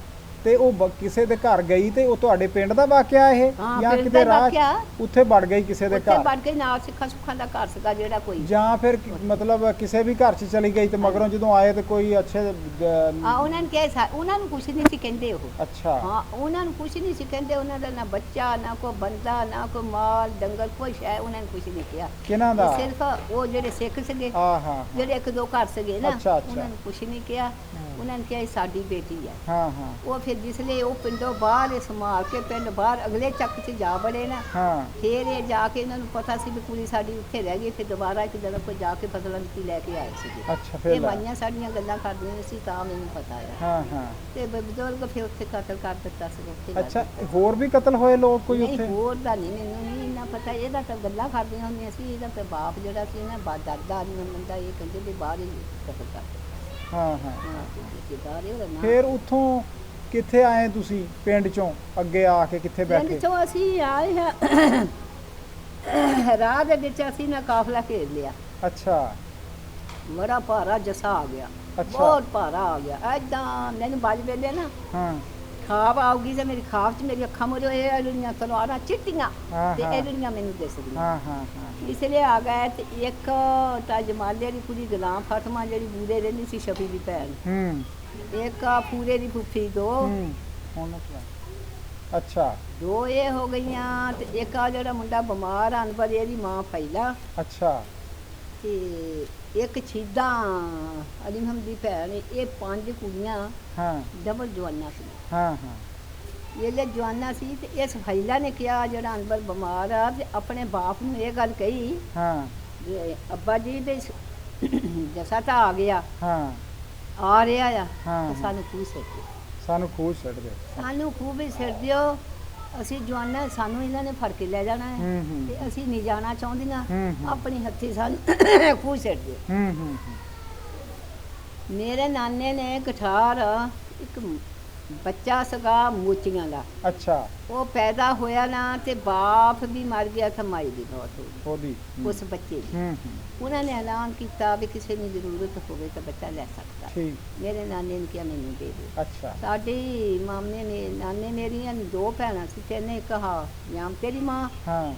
ਤੇ ਉਹ ਕਿਸੇ ਦੇ ਘਰ ਗਈ ਤੇ ਉਹ ਤੁਹਾਡੇ ਪਿੰਡ ਦਾ ਵਾਕਿਆ ਇਹ, ਹਾਂ, ਜਾਂ ਪਿੰਡ ਕਿਤੇ ਦਾ ਰਾਹ ਵਾਕਿਆ। ਉੱਥੇ ਵੜ ਗਈ ਕਿਸੇ ਦੇ ਉੱਥੇ ਘਰ? ਬਣ ਕੇ ਨਾਲ ਸਿੱਖਾਂ ਸੁੱਖਾਂ ਦਾ ਘਰ ਸੀਗਾ ਜਿਹੜਾ ਕੋਈ। ਜਾਂ ਫਿਰ ਮਤਲਬ ਕਿਸੇ ਵੀ ਘਰ 'ਚ ਚਲੀ ਗਈ ਤੇ ਮਗਰੋਂ ਜਦੋਂ ਆਏ ਤੇ ਕੋਈ ਅੱਛੇ ਉਹਨਾਂ ਨੇ ਕਿਹਾ, ਉਹਨਾਂ ਨੂੰ ਕੁਛ ਨਹੀਂ ਸੀ ਕਹਿੰਦੇ ਉਹ। ਅੱਛਾ। ਹਾਂ, ਉਹਨਾਂ ਨੂੰ ਕੁਛ ਨਹੀਂ ਸੀ ਕਹਿੰਦੇ। ਉਹਨਾਂ ਦਾ ਨਾ ਬੱਚਾ, ਨਾ ਕੋਈ ਬੰਦਾ, ਨਾ ਕੋਈ ਮਾਲ ਡੰਗਰ, ਕੋਈ ਸ਼ੈ ਉਹਨਾਂ ਨੇ ਕੁਛ ਨਹੀਂ ਕਿਹਾ। ਕਿਹਨਾਂ ਦਾ? ਸਿਰਫ ਉਹ ਜਿਹੜੇ ਸਿੱਖ ਸੀਗੇ, ਹਾਂ ਹਾਂ ਜਿਹੜੇ ਇੱਕ ਦੋ ਘਰ ਸੀਗੇ ਨਾ, ਅੱਛਾ, ਅੱਛਾ। ਉਹਨਾਂ ਨੂੰ ਕੁਛ ਨਹੀਂ ਕਿਹਾ। ਉਹਨਾਂ ਨੇ ਕਿਹਾ ਇਹ ਸਾਡੀ ਬੇਟੀ ਹੈ। ਹਾਂ ਹਾਂ ਉਹ ਫਿਰ ਜਿਸ ਲਈ ਉਹ ਪਿੰਡੋਂ ਬਾਹਰ ਇਹ ਸੰਭਾਲ ਕੇ ਪਿੰਡ ਬਾਹਰ ਅਗਲੇ ਚੱਕ 'ਚ ਜਾ ਬੜੇ ਨਾ, ਹਾਂ ਫਿਰ ਇਹ ਜਾ ਕੇ ਇਹਨਾਂ ਨੂੰ ਪਤਾ ਸੀ ਵੀ ਕੁੜੀ ਸਾਡੀ ਉੱਥੇ ਰਹਿ ਗਈ। ਫਿਰ ਦੁਬਾਰਾ ਇੱਕ ਦਿਨ ਕੋਈ ਜਾ ਕੇ ਫਸਲਾਂ ਦੀ ਲੈ ਕੇ ਆਏ ਸੀਗੇ। ਅੱਛਾ, ਫਿਰ ਇਹ ਲੈ। ਮਾਈਆਂ ਸਾਡੀਆਂ ਗੱਲਾਂ ਕਰਦੀਆਂ ਸੀ ਤਾਂ ਮੈਨੂੰ ਪਤਾ ਆ। ਹਾਂ ਹਾਂ ਤੇ ਬਜ਼ੁਰਗ ਫਿਰ ਉੱਥੇ ਕਤਲ ਕਰ ਦਿੱਤਾ ਸੀ ਉੱਥੇ। ਅੱਛਾ, ਹੋਰ ਵੀ ਕਤਲ ਹੋਏ ਲੋਕ ਕੋਈ ਨਹੀਂ, ਉੱਥੇ? ਹੋਰ ਦਾ ਨਹੀਂ, ਮੈਨੂੰ ਨਹੀਂ ਇੰਨਾ ਪਤਾ। ਇਹਦਾ ਤਾਂ ਗੱਲਾਂ ਕਰਦੀਆਂ ਹੁੰਦੀਆਂ ਸੀ। ਇਹਦਾ ਤੇ ਬਾਪ ਜਿਹੜਾ ਸੀ ਨਾ, ਦਾਦਾ ਨਹੀਂ ਮੰਨਦਾ, ਇਹ ਕਹਿੰਦੇ ਵੀ ਬਾਹਰ ਹੀ ਕਤਲ ਕਰ ਦਿੱਤਾ। ਹਾਂ ਹਾਂ ਹਾਂ, ਤੇ ਬਾਹਰ ਹੀ ਉਹਦਾ ਨਾਂ। ਫਿਰ ਉੱਥੋਂ ਕਿੱਥੇ ਆਏ ਤੁਸੀਂ ਪਿੰਡ ਚੋਂ? ਅੱਗੇ ਆ ਕੇ ਕਿੱਥੇ ਪਿੰਡ ਬੈਠੇ? ਚੋਂ ਅਸੀਂ ਆਏ ਹਾਂ, ਰਾਹ ਦੇ ਵਿੱਚ ਅਸੀਂ ਨਾ ਕਾਫਲਾ ਘੇਰ ਲਿਆ। ਅੱਛਾ ਬੜਾ ਭਾਰਾ ਜੱਸਾ ਆ ਗਿਆ, ਅੱਛਾ। ਬਹੁਤ ਭਾਰਾ ਆ ਗਿਆ। ਐਦਾਂ ਮੈਨੂੰ ਬਾਜ ਵੇਲੇ ਨਾ ਹਾਂ ਖਾਬ ਆਉਗੀ, ਤੇ ਮੇਰੀ ਖਾਬ 'ਚ ਮੇਰੀ ਅੱਖਾਂ ਮੁਰੇ ਇਹ ਜਿਹੜੀਆਂ ਤਲਵਾਰਾਂ ਚਿੱਟੀਆਂ, ਹਾਂ, ਤੇ ਹਾਂ। ਇਹ ਜਿਹੜੀਆਂ ਮੈਨੂੰ ਦਿਸਦੀਆਂ। ਹਾਂ ਹਾਂ ਹਾਂ ਇਸ ਲਈ ਆ ਗਏ। ਤੇ ਇੱਕ ਤਾਂ ਜਮਾਲੇ ਦੀ ਕੁੜੀ ਗੁਲਾਮ ਫਾਤਮਾ, ਜਿਹੜੀ ਬੂਰੇ ਰਹਿੰਦੀ ਸੀ, ਸ਼ਫੀ ਦੀ ਭੈਣ। ਹੂੰ ਇੱਕ ਆ ਪੂਰੇ ਦੀ ਫੁੱਫੀ, ਦੋ ਹੂੰ ਹੁਣ ਸੁਣਾ। ਅੱਛਾ ਦੋ ਇਹ ਹੋ ਗਈਆਂ। ਤੇ ਇੱਕ ਆ ਜਿਹੜਾ ਮੁੰਡਾ ਬਿਮਾਰ ਆ, ਅਨਪੜ੍ਹ, ਇਹਦੀ ਮਾਂ ਫੈਲਾ। ਅੱਛਾ ਤੇ ਇੱਕ ਛੀਦਾ ਅਲੀ ਮੁਹੰਮਦ ਦੀ ਭੈਣ। ਇਹ ਪੰਜ ਕੁੜੀਆਂ ਹਾਂ ਡਬਲ ਜਵਾਨਾਂ ਸੀ। ਹਾਂ ਹਾਂ ਇਹ ਲੈ ਜਵਾਨਾਂ ਸੀ। ਤੇ ਇਸ ਫੈਲਾ ਨੇ ਕਿਹਾ, ਜਿਹੜਾ ਅਨਪੜ੍ਹ ਬਿਮਾਰ ਆ, ਤੇ ਆਪਣੇ ਬਾਪ ਨੂੰ ਇਹ ਗੱਲ ਕਹੀ ਹਾਂ ਵੀ ਅੱਬਾ ਜੀ ਦੇ ਜੱਸਾ ਤਾਂ ਆ ਗਿਆ, ਹਾਂ ਆ ਰਿਹਾ ਆ, ਹਾਂ, ਤੇ ਸਾਨੂੰ ਖੂਹ ਸਿਰ ਦਿਓ, ਸਾਨੂੰ ਖੂਹ ਛੱਡ ਦੇ। ਸਾਨੂੰ ਖੂਹ ਵੀ ਸਿਰ ਦਿਓ। ਅਸੀਂ ਜਵਾਨਾਂ, ਸਾਨੂੰ ਇਹਨਾਂ ਨੇ ਫੜ ਕੇ ਲੈ ਜਾਣਾ ਹੈ, ਹੂੰ ਹੂੰ ਤੇ ਅਸੀਂ ਨਹੀਂ ਜਾਣਾ ਚਾਹੁੰਦੀਆਂ। ਹੂੰ, ਹੂੰ। ਆਪਣੀ ਹੱਥੀ ਸਾਨੂੰ ਖੂਹ ਸਿਰ ਦਿਓ। ਹੂੰ ਹੂੰ ਮੇਰੇ ਨਾਨੇ ਨੇ ਕਠਾਰ ਇੱਕ ਬੱਚਾ ਸੀਗਾ ਮੋਚੀਆਂ ਦਾ। ਅੱਛਾ, ਉਹ ਪੈਦਾ ਹੋਇਆ ਨਾ, ਤੇ ਬਾਪ ਵੀ ਮਰ ਗਿਆ, ਤੇ ਮਾਈ ਦੀ ਮੌਤ ਹੋ ਗਈ ਉਹਦੀ ਉਸ ਬੱਚੇ ਦੀ। ਹੂੰ ਹੂੰ ਉਹਨਾਂ ਨੇ ਐਲਾਨ ਕੀਤਾ ਵੀ ਕਿਸੇ ਨੂੰ ਜ਼ਰੂਰਤ ਹੋਵੇ ਤਾਂ ਬੱਚਾ ਲੈ ਸਕਦਾ। ਠੀਕ। ਮੇਰੇ ਨਾਨੇ ਨੇ ਕਿਹਾ ਮੈਨੂੰ ਦੇ ਦਿਓ। ਅੱਛਾ ਸਾਡੀ ਮਾਮੇ ਨੇ, ਨਾਨੇ ਮੇਰੀਆਂ ਦੋ ਭੈਣਾਂ ਸੀ, ਤਿੰਨ। ਇੱਕ ਹਾਂ ਯਾਮ ਤੇਰੀ ਮਾਂ, ਹਾਂ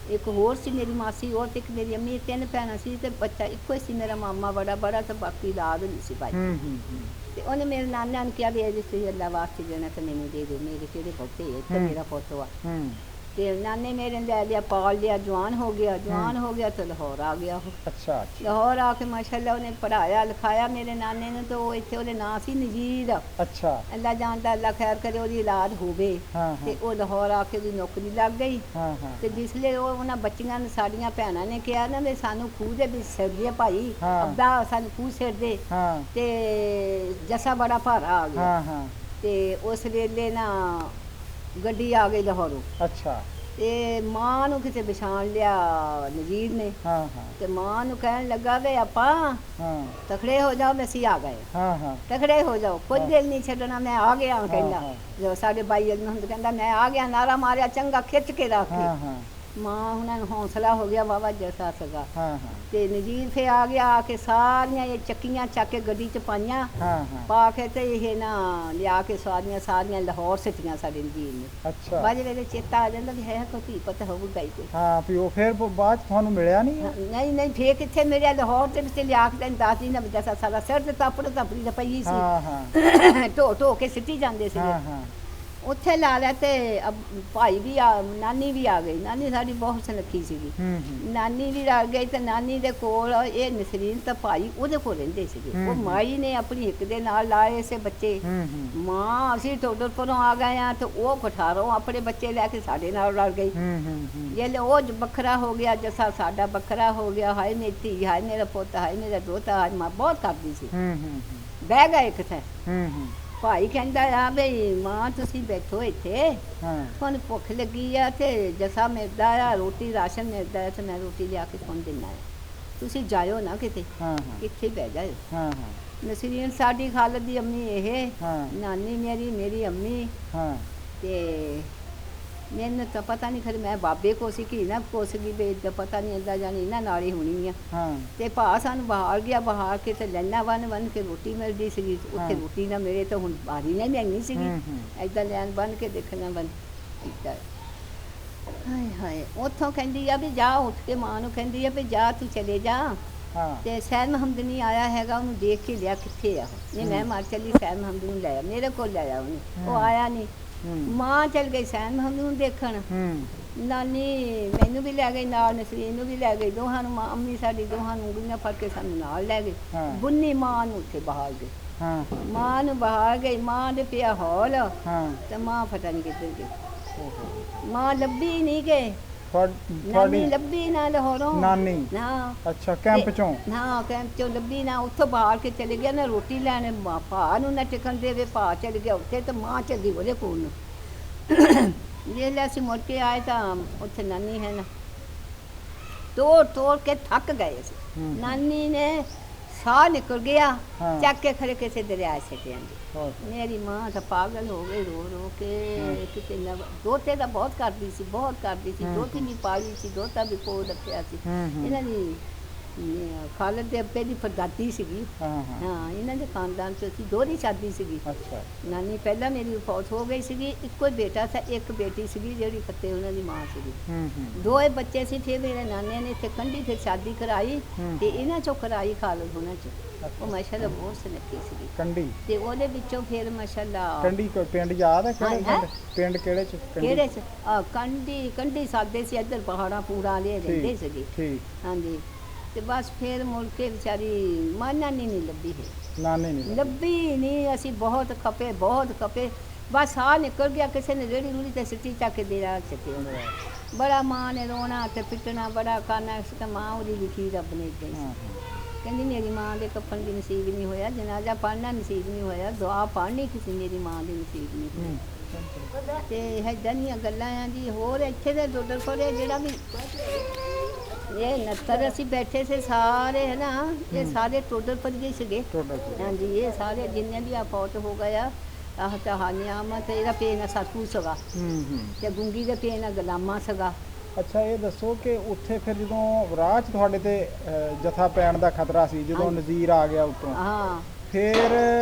ਇੱਕ ਹੋਰ ਸੀ ਮੇਰੀ ਮਾਸੀ, ਹੋਰ ਤੇ ਇੱਕ ਮੇਰੀ ਅੰਮੀ। ਤਿੰਨ ਭੈਣਾਂ ਸੀ, ਤੇ ਬੱਚਾ ਇੱਕੋ ਹੀ ਸੀ। ਮੇਰਾ ਮਾਮਾ ਬੜਾ ਬੜਾ, ਤੇ ਬਾਕੀ ਔਲਾਦ ਨਹੀਂ ਸੀ ਭਾਈ। ਹੂੰ ਹੂੰ ਹੂੰ ਤੇ ਉਹਨੇ ਮੇਰੇ ਨਾਨਾ ਨੂੰ ਕਿਹਾ ਵੀ ਇਹ ਜਿਸ ਅੱਲਾ ਵਾਸਤੇ ਦੇਣਾ ਤੇ ਮੈਨੂੰ ਦੇ ਦਿਓ, ਮੇਰੇ ਕਿਹੜੇ ਪੁੱਤੇ ਹੈ, ਤੇ ਮੇਰਾ ਪੁੱਤ ਵਾ। ਹੂੰ ਤੇ ਨਾਨੇ ਮੇਰੇ ਨੇ ਲੈ ਲਿਆ, ਪਾਲ ਲਿਆ, ਜਵਾਨ ਹੋ ਗਿਆ। ਜਵਾਨ ਹੋ ਗਿਆ ਤੇ ਲਾਹੌਰ ਆ ਗਿਆ ਉਹ। ਅੱਛਾ ਅੱਛਾ ਲਾਹੌਰ ਆ ਕੇ ਮਾਸ਼ਾਅੱਲਾ ਉਹਨੇ ਪੜ੍ਹਾਇਆ ਲਿਖਾਇਆ ਮੇਰੇ ਨਾਨੇ ਨੂੰ। ਤੇ ਉਹ ਇੱਥੇ ਉਹਦੇ ਨਾਂ ਸੀ ਨਜੀਰ। ਅੱਛਾ ਅੱਲਾ ਜਾਣਦਾ, ਅੱਲਾ ਖੈਰ ਕਰੇ, ਉਹਦੀ ਔਲਾਦ ਹੋਵੇ। ਹਾਂ ਤੇ ਹਾਂ ਉਹ ਲਾਹੌਰ ਆ ਕੇ ਉਹਦੀ ਨੌਕਰੀ ਲੱਗ ਗਈ। ਹਾਂ ਹਾਂ ਤੇ ਜਿਸ ਲਈ ਉਹ ਉਹਨਾਂ ਬੱਚੀਆਂ ਨੇ, ਸਾਡੀਆਂ ਭੈਣਾਂ ਨੇ ਕਿਹਾ ਨਾ ਵੀ ਸਾਨੂੰ ਖੂਹ ਦੇ ਵਿੱਚ ਸਿਰ ਦੇ ਭਾਈ, ਹਾਂ। ਅੱਬਾ ਸਾਨੂੰ ਖੂਹ ਸਿਰ ਦੇ। ਹਾਂ ਤੇ ਜੱਸਾ ਬੜਾ ਭਾਰਾ ਆ ਗਿਆ। ਹਾਂ ਹਾਂ ਤੇ ਉਸ ਵੇਲੇ ਨਾ ਗੱਡੀ ਆ ਗਈ ਲਾਹੌਰੋਂ। ਅੱਛਾ ਤੇ ਮਾਂ ਨੂੰ ਕਿਤੇ ਪਛਾਣ ਲਿਆ ਨਜ਼ੀਰ ਨੇ। ਹਾਂ ਹਾਂ ਤੇ ਮਾਂ ਨੂੰ ਕਹਿਣ ਲੱਗਾ ਵੇ ਆਪਾਂ ਹਾਂ ਤਕੜੇ ਹੋ ਜਾਓ, ਅਸੀਂ ਆ ਗਏ। ਹਾਂ ਹਾਂ ਤਕੜੇ ਹੋ ਜਾਓ, ਕੋਈ ਦਿਲ ਨਹੀਂ ਛੱਡਣਾ, ਮੈਂ ਆ ਗਿਆ ਕਹਿੰਦਾ। ਹਾਂ। ਜੋ ਸਾਡੇ ਬਾਈ ਅਲਮਹਮਦ ਕਹਿੰਦਾ ਮੈਂ ਆ ਗਿਆ, ਨਾਰਾ ਮਾਰਿਆ ਚੰਗਾ ਖਿੱਚ ਕੇ ਰੱਖ। ਹਾਂ ਹਾਂ ਮਾਂ ਉਹਨਾਂ ਨੂੰ ਹੌਸਲਾ ਹੋ ਗਿਆ ਵਾਵਾ ਜਸਾ ਸਗਾ। ਹਾਂ ਹਾਂ ਤੇ ਨਜ਼ੀਰ ਫੇ ਆ ਗਿਆ, ਆ ਕੇ ਸਾਰੀਆਂ ਇਹ ਚੱਕੀਆਂ ਚੱਕ ਕੇ ਗੱਡੀ 'ਚ ਪਾਈਆਂ, ਹਾਂ ਹਾਂ ਪਾ ਕੇ ਤੇ ਇਹ ਨਾ ਲਿਆ ਕੇ ਸਾਰੀਆਂ ਲਾਹੌਰ ਸਿੱਟੀਆਂ ਸਾਡੇ ਨਜ਼ੀਰ ਨੇ। ਅੱਛਾ ਬਾਅਦ ਵੇਲੇ ਚੇਤਾ ਆ ਜਾਂਦਾ ਵੀ ਹੈ ਕੋਈ ਪਤਾ ਹੋਊਗਾ ਹੀ ਕੋਈ। ਹਾਂ ਵੀ ਉਹ ਫਿਰ ਬਾਅਦ 'ਚ ਤੁਹਾਨੂੰ ਮਿਲਿਆ ਨਹੀਂ ਨਹੀਂ ਨਹੀਂ ਫੇਰ ਕਿੱਥੇ ਮੇਰੇ ਲਾਹੌਰ ਦੇ ਵਿੱਚ ਲਿਆ ਕੇ ਤੈਨੂੰ ਦੱਸਦੀ ਨਾ ਜਸਾ ਸਾਰਾ ਸਿਰ ਤੇ ਤਾਪੜ ਤਾਪੜੀ ਦਾ ਪਈ ਸੀ। ਹਾਂ ਹਾਂ ਢੋ ਢੋ ਕੇ ਸਿੱਟੀ ਜਾਂਦੇ ਸੀ। ਹਾਂ ਹਾਂ ਉੱਥੇ ਲਾ ਲਿਆ ਤੇ ਭਾਈ ਵੀ ਆ, ਨਾਨੀ ਵੀ ਆ ਗਈ। ਨਾਨੀ ਸਾਡੀ ਬਹੁਤ ਸੁਨੱਖੀ ਸੀਗੀ। ਨਾਨੀ ਵੀ ਆ ਗਈ ਤੇ ਨਾਨੀ ਦੇ ਕੋਲ ਇਹ ਨਸਰੀਨ ਤਾਂ ਭਾਈ ਉਹਦੇ ਕੋਲ ਰਹਿੰਦੇ ਸੀਗੇ। ਉਹ ਮਾਈ ਨੇ ਆਪਣੀ ਇੱਕ ਦੇ ਨਾਲ ਲਾਏ ਸੇ ਬੱਚੇ। ਮਾਂ ਅਸੀਂ ਟੋਡਰਪੁਰੋਂ ਆ ਗਏ ਆ ਤੇ ਉਹ ਕਠਾਰੋਂ ਆਪਣੇ ਬੱਚੇ ਲੈ ਕੇ ਸਾਡੇ ਨਾਲ ਰਲ ਗਈ। ਜੇ ਉਹ ਵੱਖਰਾ ਹੋ ਗਿਆ, ਜੱਸਾ ਸਾਡਾ ਵੱਖਰਾ ਹੋ ਗਿਆ। ਹਾਏ ਮੇਰੀ ਧੀ, ਹਾਏ ਮੇਰਾ ਪੁੱਤ, ਹਾਏ ਮੇਰਾ ਦੋਤਾ। ਹਾਏ ਮਾਂ ਬਹੁਤ ਕਰਦੀ ਸੀ। ਬਹਿ ਗਏ ਕਿਥੇ। ਭਾਈ ਕਹਿੰਦਾ ਆ ਬਈ ਮਾਂ ਤੁਸੀਂ ਬੈਠੋ ਇੱਥੇ, ਤੁਹਾਨੂੰ ਭੁੱਖ ਲੱਗੀ ਆ ਤੇ ਜੱਸਾ ਮਿਲਦਾ ਆ, ਰੋਟੀ ਰਾਸ਼ਨ ਮਿਲਦਾ ਆ ਤੇ ਮੈਂ ਰੋਟੀ ਲਿਆ ਕੇ ਤੁਹਾਨੂੰ ਦਿੰਦਾ ਆ, ਤੁਸੀਂ ਜਾਇਓ ਨਾ ਕਿਤੇ, ਇੱਥੇ ਹੀ ਬਹਿ ਜਾਇਓ। ਨਸਰੀਨ ਸਾਡੀ ਖਾਲਦ ਦੀ ਅੰਮੀ ਇਹ, ਨਾਨੀ ਮੇਰੀ ਅੰਮੀ। ਤੇ ਮੈਨੂੰ ਤਾਂ ਪਤਾ ਨਹੀਂ ਖਰੇ ਮੈਂ ਬਾਬੇ ਕੋ ਸੀ ਕਿ ਨਾ ਕੋ ਸੀਗੀ ਵੀ ਏਦਾਂ ਪਤਾ ਨਹੀਂ ਏਦਾਂ ਜਾਣੀ ਇਹਨਾਂ ਨਾਲ ਹੀ ਹੋਣੀ ਆ। ਤੇ ਭਾ ਸਾਨੂੰ ਬਾਹਰ ਗਿਆ, ਬਾਹਰ ਕੇ ਤੇ ਲੈਣਾ ਬੰਨ ਕੇ ਰੋਟੀ ਮਿਲਦੀ ਸੀਗੀ। ਉੱਥੇ ਰੋਟੀ ਨਾ ਮਿਲੇ ਤਾਂ ਹੁਣ ਬਾਰੀ ਨਹੀਂ ਮਿਲਣੀ ਸੀਗੀ। ਏਦਾਂ ਲੈਣ ਬੰਨ ਕੇ ਦੇਖਣਾ ਬੰਦ ਕੀਤਾ। ਹਾਏ ਹਾਏ ਉੱਥੋਂ ਕਹਿੰਦੀ ਆ ਵੀ ਜਾ, ਉੱਠ ਕੇ ਮਾਂ ਨੂੰ ਕਹਿੰਦੀ ਆ ਵੀ ਜਾ ਤੂੰ ਚਲੇ ਜਾ। ਤੇ ਸੈਨ ਮਹੰਮਦ ਨਹੀਂ ਆਇਆ ਹੈਗਾ, ਉਹਨੂੰ ਦੇਖ ਕੇ ਲਿਆ ਕਿੱਥੇ ਆ। ਨਹੀਂ ਮੈਂ ਮਾਰ ਚੱਲੀ ਸੈਨ ਮਹੰਮਦ ਨੂੰ ਲੈ ਆ, ਮੇਰੇ ਕੋਲ ਲੈ ਆ ਉਹਨੇ, ਉਹ ਆਇਆ ਨਹੀਂ। ਮਾਂ ਚਲ ਗਈ ਸੈਨ ਮਹੰਮਦ ਨੂੰ ਦੇਖਣ। ਨਾਨੀ ਮੈਨੂੰ ਵੀ ਲੈ ਗਈ ਨਾਲ, ਨਸਰੀਨ ਨੂੰ ਵੀ ਲੈ ਗਈ, ਦੋਹਾਂ ਨੂੰ। ਮਾਂ ਅੰਮੀ ਸਾਡੀ ਦੋਹਾਂ ਨੂੰ ਉਂਗਲੀਆਂ ਫੜ ਕੇ ਸਾਨੂੰ ਨਾਲ ਲੈ ਗਈ। ਬੁੰਨੀ ਮਾਂ ਨੂੰ ਉੱਥੇ ਬਹਾਲ ਗਈ। ਮਾਂ ਨੂੰ ਬਹਾਲ ਗਈ। ਮਾਂ ਦੇ ਪਿਆ ਹੌਲ ਤੇ ਮਾਂ ਪਤਾ ਨਹੀਂ ਕਿੱਧਰ ਗਈ। ਮਾਂ ਲੱਭੀ ਨਹੀਂ ਗਏ। ਨਾਨੀ ਲੱਭੀ ਨਾ ਲਾਹੌਰੋਂ। ਨਾਨੀ ਨਾ ਅੱਛਾ ਕੈਂਪ ਚੋਂ। ਹਾਂ ਕੈਂਪ ਚੋਂ ਲੱਭੀ ਨਾ। ਉੱਥੋਂ ਬਾਹਰ ਕੇ ਚਲੇ ਗਿਆ ਨਾ ਰੋਟੀ ਲੈਣ। ਭਾ ਨੂੰ ਨਾ ਟਿਕਣ ਦੇਵੇ, ਭਾ ਚਲ ਗਿਆ ਉੱਥੇ ਤੇ ਮਾਂ ਚੱਲੀ ਉਹਦੇ ਕੋਲ ਨੂੰ। ਜੇ ਅਸੀਂ ਮੁੜ ਕੇ ਆਏ ਤਾਂ ਉੱਥੇ ਨਾਨੀ ਹੈ ਨਾ, ਤੋੜ ਕੇ ਥੱਕ ਗਏ ਸੀ। ਨਾਨੀ ਨੇ ਸਾਹ ਨਿਕਲ ਗਿਆ, ਚੱਕ ਕੇ ਖਰੇ ਕਿਸੇ ਦਰਿਆ ਛੱਡਿਆ। ਮੇਰੀ ਮਾਂ ਤਾਂ ਪਾਗਲ ਹੋ ਗਈ ਰੋ ਰੋ ਕੇ। ਕਿਤੇ ਦੋਤੇ ਦਾ ਬਹੁਤ ਕਰਦੀ ਸੀ, ਬਹੁਤ ਕਰਦੀ ਸੀ। ਦੋਤੀ ਵੀ ਪਾਲੀ ਸੀ, ਦੋਤਾ ਵੀ ਕੋਲ ਰੱਖਿਆ ਸੀ। ਇਹਨਾਂ ਦੀ ਖਾਲਦ ਦੇ ਅੱਬੇ ਦੀ ਪਰਦਾਦੀ ਸੀਗੀ। ਹਾਂ ਇਹਨਾਂ ਦੇ ਖਾਨਦਾਨ 'ਚ ਸੀ, ਦੋਹਰੀ ਸ਼ਾਦੀ ਸੀਗੀ। ਨਾਨੀ ਪਹਿਲਾਂ ਮੇਰੀ ਫੌਤ ਹੋ ਗਈ ਸੀਗੀ। ਇੱਕੋ ਹੀ ਬੇਟਾ ਸੀ, ਇੱਕ ਬੇਟੀ ਸੀਗੀ ਜਿਹੜੀ ਫੱਤੇ ਉਹਨਾਂ ਦੀ ਮਾਂ ਸੀਗੀ। ਦੋਏ ਬੱਚੇ ਸੀ। ਫਿਰ ਮੇਰੇ ਨਾਨੇ ਨੇ ਇੱਥੇ ਕੰਢੀ ਫਿਰ ਸ਼ਾਦੀ ਕਰਾਈ ਤੇ ਇਹਨਾਂ 'ਚੋਂ ਕਰਾਈ ਖਾਲਦ ਉਹਨਾਂ 'ਚ। ਉਹ ਮਾਸ਼ਾਅੱਲਾ ਬਹੁਤ ਸੁਨੱਖੀ ਸੀਗੀ ਕੰਢੀ। ਤੇ ਉਹਦੇ ਵਿੱਚੋਂ ਫਿਰ ਮਾਸ਼ਾਅੱਲਾ ਕੰਢੀ ਪਿੰਡ ਯਾਦ ਹੈ ਕਿਹੜੇ ਪਿੰਡ ਕਿਹੜੇ 'ਚ ਕਿਹੜੇ 'ਚ ਕੰਢੀ ਸਾਦੇ ਸੀ। ਇੱਧਰ ਪਹਾੜਾਂ ਪੂੜਾ ਵਾਲੇ ਰਹਿੰਦੇ ਸੀਗੇ। ਹਾਂਜੀ ਤੇ ਬਸ ਫਿਰ ਮੁੜ ਕੇ ਵਿਚਾਰੀ ਮਾਂ ਨਾਨੀ ਨਹੀਂ ਲੱਭੀ ਹੈ। ਨਾਨੀ ਨਹੀਂ ਲੱਭੀ ਨਹੀਂ। ਅਸੀਂ ਬਹੁਤ ਖਪੇ, ਬਹੁਤ ਖਪੇ। ਬਸ ਸਾਹ ਨਿਕਲ ਗਿਆ। ਕਿਸੇ ਨੇ ਰੇੜੀ ਰੂੜੀ ਤੇ ਸਿੱਟੀ ਚੱਕ ਕੇ ਦੇ ਰਾ ਚੱਕੇ। ਬੜਾ ਮਾਂ ਨੇ ਰੋਣਾ ਤੇ ਪਿੱਟਣਾ ਬੜਾ ਕਰਨਾ। ਇਸ ਮਾਂ ਉਹਦੀ ਲਿਖੀ ਰੱਬ ਨੇ ਗਈ। ਕਹਿੰਦੀ ਮੇਰੀ ਮਾਂ ਦੇ ਕੱਫਨ ਦੀ ਨਸੀਬ ਨਹੀਂ ਹੋਇਆ, ਜਨਾਜ਼ਾ ਪੜ੍ਹਨਾ ਨਸੀਬ ਨਹੀਂ ਹੋਇਆ, ਦੁਆ ਪੜ੍ਹਨੀ ਕਿਸੇ ਮੇਰੀ ਮਾਂ ਦੀ ਨਸੀਬ ਨਹੀਂ ਹੋਈ। ਤੇ ਇੱਦਾਂ ਦੀਆਂ ਗੱਲਾਂ ਆ ਜੀ। ਹੋਰ ਇੱਥੇ ਦੇ ਟੋਡਰਪੁਰੇ ਜਿਹੜਾ ਵੀ ਇਹ 69 ਅਸੀਂ ਬੈਠੇ ਸੀ ਸਾਰੇ ਹੈ ਨਾ, ਇਹ ਸਾਰੇ ਟੋਡਰਪੁਰ ਦੇ ਸੀਗੇ। ਹਾਂਜੀ ਇਹ ਸਾਰੇ ਜਿੰਨੇ ਵੀ ਆ ਫੌਤ ਹੋ ਗਿਆ। ਆਹ ਕਹਾਣੀਆਂ ਤੇ ਇਹਦਾ ਪੇ ਨਾ ਸਾਥੂ ਸੀਗਾ ਤੇ ਗੁੰਗੀ ਦੇ ਪੇ ਨਾ ਗੁਲਾਮਾ ਸੀਗਾ। ਅੱਛਾ ਇਹ ਦੱਸੋ ਕਿ ਉੱਥੇ ਫਿਰ ਜਦੋਂ ਰਾਹ 'ਚ ਤੁਹਾਡੇ ਤੇ ਜਥਾ ਪੈਣ ਦਾ ਖਤਰਾ ਸੀ, ਜਦੋਂ ਨਜ਼ੀਰ ਆ ਗਿਆ ਉੱਤੋਂ, ਫਿਰ